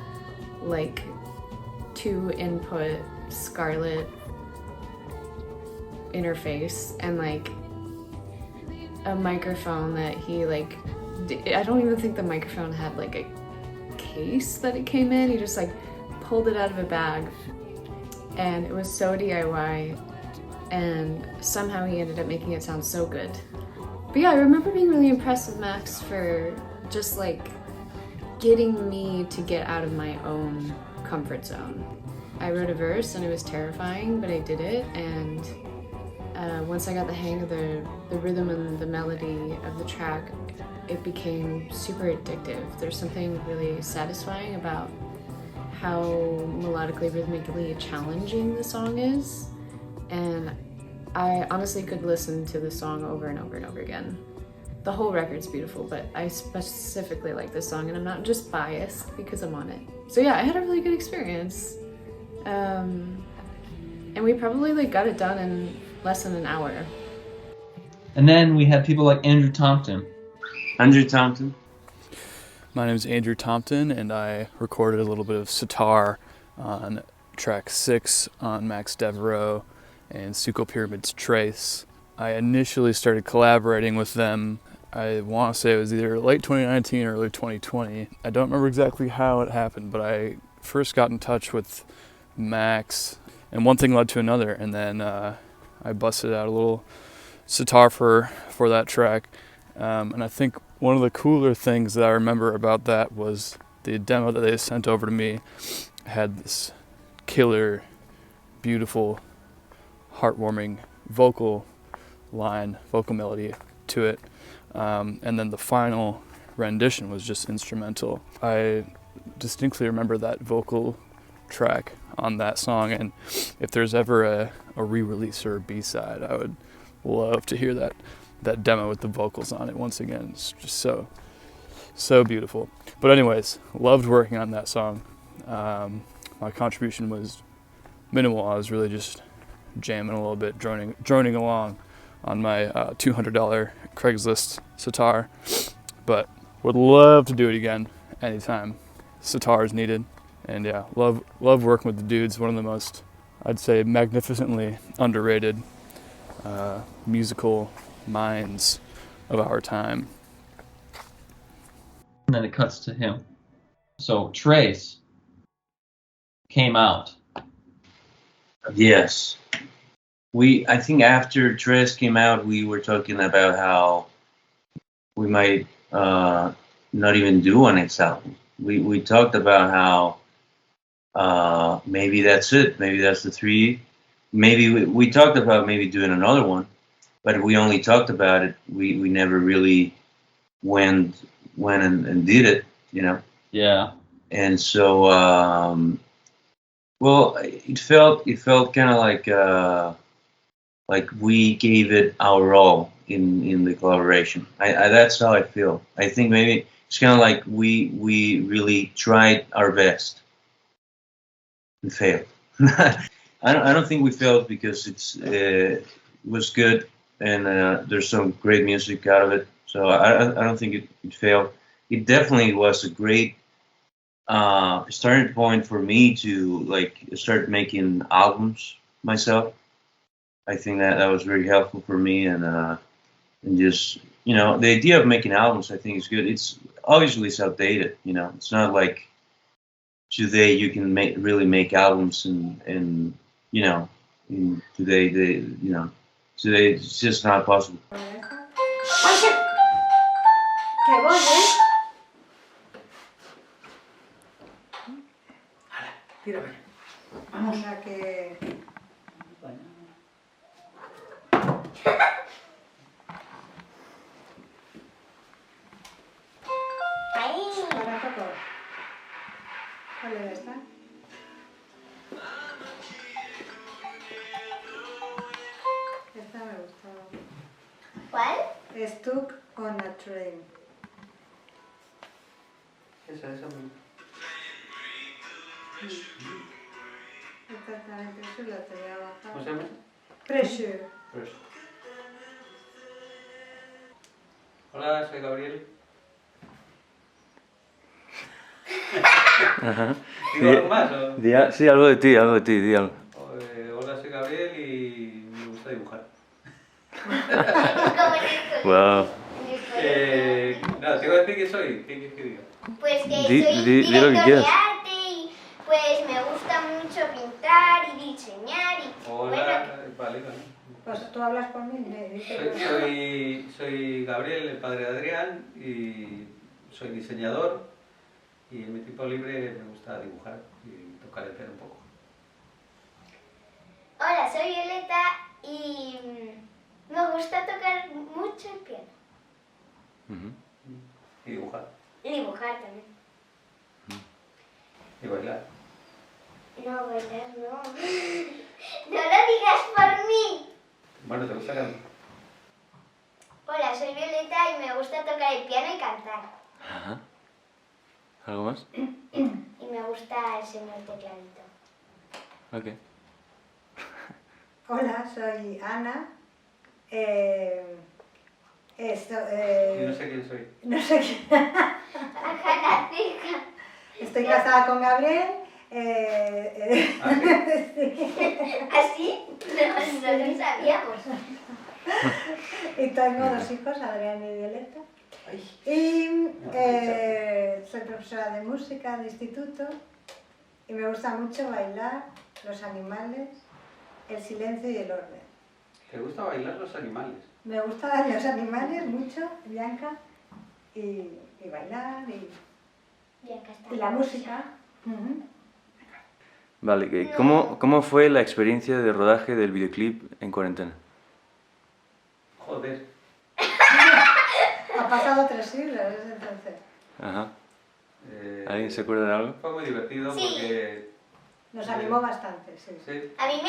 like 2-input Scarlett interface and like a microphone that he like, I don't even think the microphone had like a case that it came in. He just like pulled it out of a bag, and it was so DIY, and somehow he ended up making it sound so good. But yeah, I remember being really impressed with Max for just like getting me to get out of my own comfort zone. I wrote a verse and it was terrifying, but I did it, and once I got the hang of the rhythm and the melody of the track, it became super addictive. There's something really satisfying about how melodically, rhythmically challenging the song is, and I honestly could listen to the song over and over and over again. The whole record's beautiful, but I specifically like this song, and I'm not just biased because I'm on it. So yeah, I had a really good experience. And we probably like got it done in less than an hour. And then we had people like Andrew Thompson. Andrew Thompson. My name is Andrew Thompson, and I recorded a little bit of sitar on track 6 on Max Devereaux and Suko Pyramid's Trace. I initially started collaborating with them, I want to say it was either late 2019 or early 2020. I don't remember exactly how it happened, but I first got in touch with Max, and one thing led to another, and then I busted out a little sitar for that track. And I think one of the cooler things that I remember about that was the demo that they sent over to me had this killer, beautiful, heartwarming vocal melody to it. And then the final rendition was just instrumental. I distinctly remember that vocal track on that song, and if there's ever a re-release or a B-side, I would love to hear that demo with the vocals on it once again. It's just so beautiful. But anyways, loved working on that song. My contribution was minimal. I was really just jamming a little bit, droning along on my $200 Craigslist sitar, but would love to do it again anytime sitar is needed. And yeah, love working with the dudes. One of the most, I'd say, magnificently underrated musical minds of our time. And then it cuts to him. So Trace came out. Yes. I think after Trace came out, we were talking about how we might not even do an next album. We talked about how maybe that's it. Maybe that's the 3. Maybe we talked about maybe doing another one, but we only talked about it. We never really went and did it, you know. Yeah. And so, well, it felt kind of like like we gave it our all in the collaboration. That's how I feel. I think maybe it's kind of like we really tried our best and failed. I don't think we failed because it was good and there's some great music out of it. So I don't think it failed. It definitely was a great starting point for me to like start making albums myself. I think that was very helpful for me, and just, you know, the idea of making albums, I think is good. It's obviously it's outdated, you know. It's not like today you can really make albums and you know, today it's just not possible. Que voy, Tírame. Vamos a que... Ahora toco. ¿Cuál era esta? Esta me gustaba. ¿Cuál? Stuck on a Train. Esa me gusta. Exactamente, eso la tenía bajada. ¿Cómo se llama? Pressure. Hola, soy Gabriel. Ajá. ¿Digo algo más? O? Sí, algo de ti, di algo. Hola, soy Gabriel y me gusta dibujar. Wow. Nada, te voy a decir que soy. ¿Qué quieres que diga? Pues que Di soy lo que director de quieras. arte y pues me gusta mucho pintar y diseñar y Hola, vale. Pues tú hablas por mí, me dices. Soy Gabriel, el padre de Adrián, y soy diseñador. Y en mi tiempo libre me gusta dibujar y tocar el piano un poco. Hola, soy Violeta y me gusta tocar mucho el piano. Y dibujar. Y dibujar también. Y bailar. No, bailar no. No lo digas por mí. Bueno, ¿te gusta cantar? Hola, soy Violeta y me gusta tocar el piano y cantar. Ajá. ¿Algo más? Y me gusta el señor tecladito. Ok. Hola, soy Ana. Y no sé quién soy. No sé quién. Estoy casada con Gabriel. ¿Así? No lo sabíamos. Y tengo dos hijos, Adrián y Violeta. Y soy profesora de música de instituto y me gusta mucho bailar, los animales, el silencio y el orden. ¿Te gusta bailar los animales? Me gustan los animales mucho, Bianca, y bailar y la música. Vale, ¿cómo fue la experiencia de rodaje del videoclip en cuarentena? Joder. Ha pasado 3 siglos desde entonces. Ajá. ¿Alguien se acuerda de algo? Fue muy divertido porque... Nos animó bastante, sí. A mí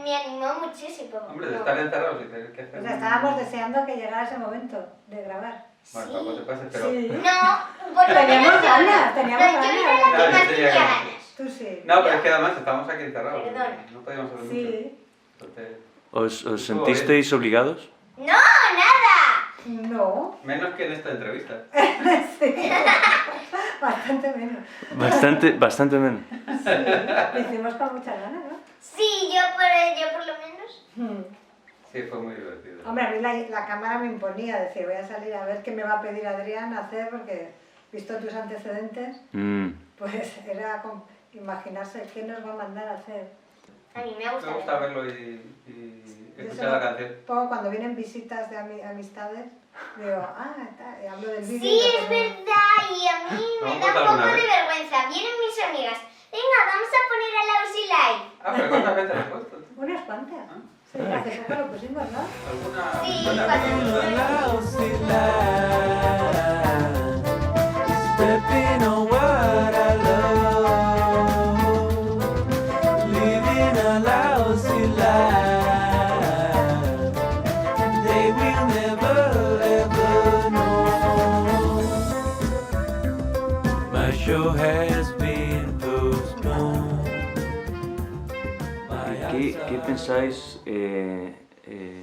me animó muchísimo. Hombre, de estar encerrados y tener que hacer... O sea, estábamos deseando que llegara ese momento de grabar. Bueno, tampoco te pases, pero... Sí. No, por lo Teníamos menos ganas, teníamos no, yo era la que Claro, más yo tenía tenía ganas. Tú sí. No, pero es que además estábamos aquí encerrados. Perdón. No podíamos hacer Sí. mucho. Entonces, ¿Os sentisteis obligados? ¡No, nada! No. menos que en esta entrevista. Sí. Bastante menos. Bastante menos. Sí. Lo hicimos con mucha ganas, ¿no? Sí, yo por lo menos. Sí, fue muy divertido. Hombre, a mí la cámara me imponía, decir, voy a salir a ver qué me va a pedir Adrián hacer, porque visto tus antecedentes, pues era imaginarse qué nos va a mandar a hacer. A mí me gusta. Me gusta verlo y escuchar la canción. Pongo cuando vienen visitas de amistades, digo, y hablo del vídeo. Sí, es verdad, y a mí me da un poco de vergüenza. Vienen mis amigas. Venga, vamos a poner a Lausy Live. Ah, pero ¿cuántas veces lo has puesto? Unas cuantas. Sí, hace poco lo pusimos, ¿no? Sí, Stepping on what I love, living a lousy life. show has been postponed. ¿Qué pensáis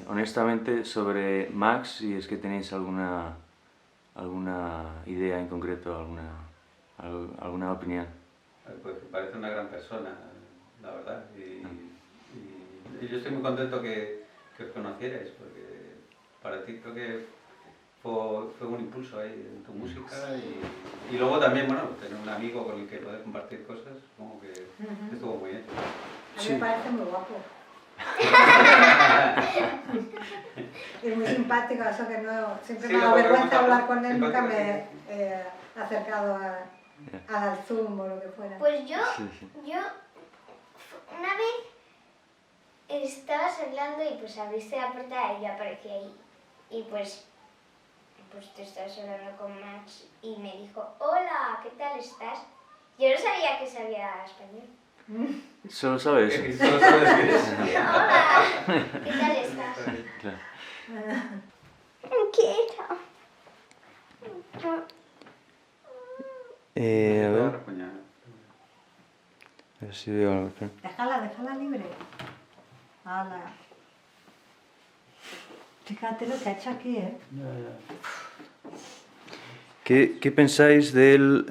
honestamente sobre Max? Si es que tenéis alguna idea en concreto, alguna opinión. Pues me parece una gran persona, la verdad. Y yo estoy muy contento que os conocierais, porque para ti creo que fue un impulso ahí en tu música. Y luego también, bueno, tener un amigo con el que poder compartir cosas, como que estuvo muy bien. A mí me parece muy guapo. Es muy simpático, eso que no, siempre me da vergüenza hablar con él, nunca me he acercado al Zoom o lo que fuera. Pues yo una vez estabas hablando y pues abriste la puerta y yo aparecí ahí. Y pues tú estabas hablando con Max y me dijo, hola, ¿qué tal estás? Yo no sabía que sabía español. Solo sabes eso. Solo sabes que eres. Hola, ¿qué tal estás? Claro. Quiero. A ver si veo algo. Déjala libre. Hala. Fíjate lo que ha hecho aquí, ¿eh? ¿Qué pensáis del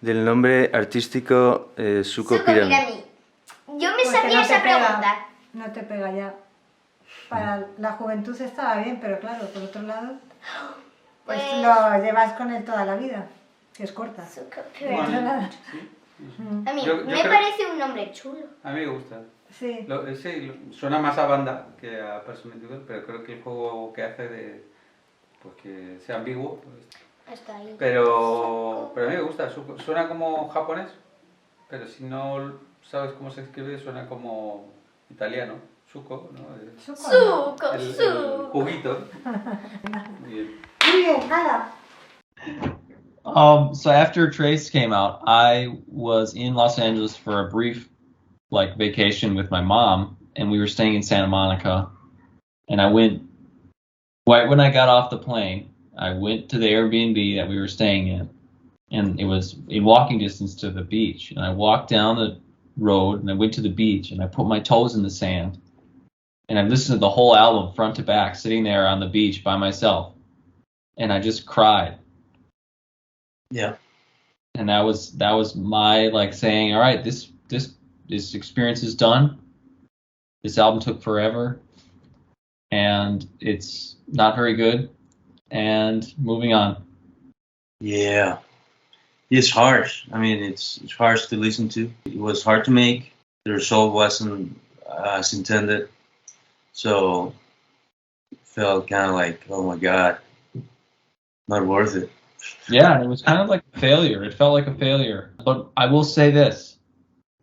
nombre artístico Suko Pyramid? Yo me sabía esa pregunta. No te pega ya. Para la juventud estaba bien, pero claro, por otro lado, pues lo llevas con él toda la vida, que es corta. Bueno, A mí Yo me creo- parece un nombre chulo. A mí me gusta. Sí. Suena más a banda que a persona individual, pero creo que el juego que hace de pues que sea ambiguo. Está ahí. Pero a mí me gusta. Suena como japonés, pero si no sabes cómo se escribe, suena como italiano. Suco, ¿no? Suco, el juguito. Bien. Muy bien, nada. So after Trace came out, I was in Los Angeles for a brief vacation with my mom, and we were staying in Santa Monica. And I went right when I got off the plane, I went to the Airbnb that we were staying in, and it was in walking distance to the beach. And I walked down the road and I went to the beach and I put my toes in the sand. And I listened to the whole album front to back, sitting there on the beach by myself. And I just cried. Yeah. And that was my saying, all right, this experience is done. This album took forever, and it's not very good. And moving on. Yeah. It's harsh. I mean, it's harsh to listen to. It was hard to make. The result wasn't as intended. So it felt kind of like, oh my God, not worth it. Yeah, it was kind of like a failure. It felt like a failure. But I will say this.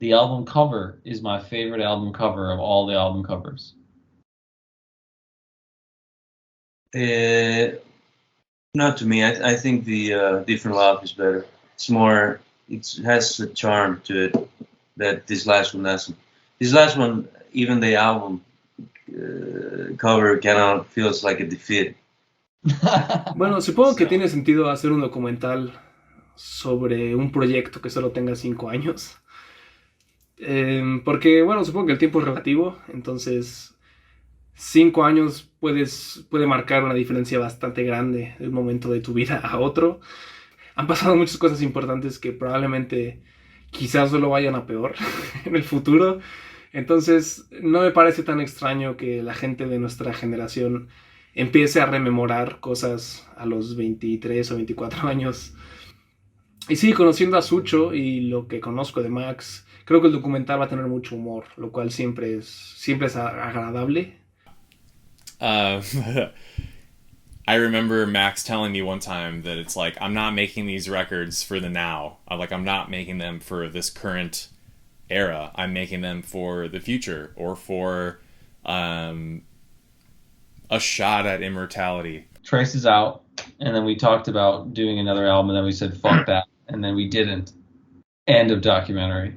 The album cover is my favorite album cover of all the album covers. Not to me. I think the Different Love is better. It has a charm to it that this last one doesn't. This last one, even the album cover kind of feels like a defeat. Bueno, supongo que tiene sentido hacer un documental sobre un proyecto que solo tenga 5 años. Porque, bueno, supongo que el tiempo es relativo, entonces 5 años puede marcar una diferencia bastante grande de un momento de tu vida a otro. Han pasado muchas cosas importantes que probablemente quizás solo vayan a peor en el futuro. Entonces no me parece tan extraño que la gente de nuestra generación empiece a rememorar cosas a los 23 o 24 años. Y sí, conociendo a Sucho y lo que conozco de Max, creo que el documental va a tener mucho humor, lo cual siempre es agradable. I remember Max telling me one time that it's like, I'm not making these records for the now. I'm not making them for this current era. I'm making them for the future, or for a shot at immortality. Trace is out, and then we talked about doing another album, and then we said, fuck that, and then we didn't. End of documentary.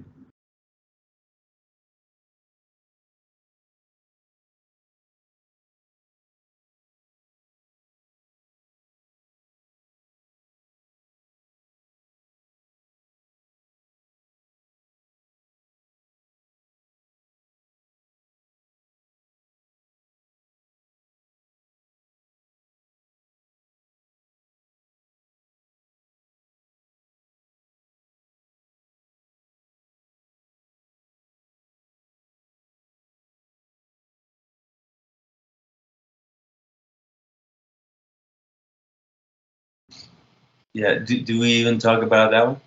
Yeah. Do we even talk about that one?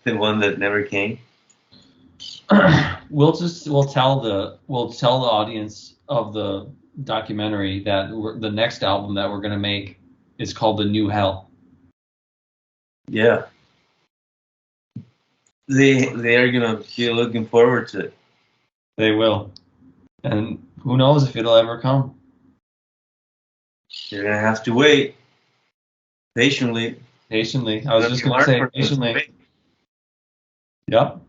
The one that never came. We'll tell the audience of the documentary that the next album that we're gonna make is called The New Hell. Yeah. They are gonna be looking forward to it. They will, and who knows if it'll ever come. You're gonna have to wait patiently. Patiently. I was just gonna say patiently. Yep.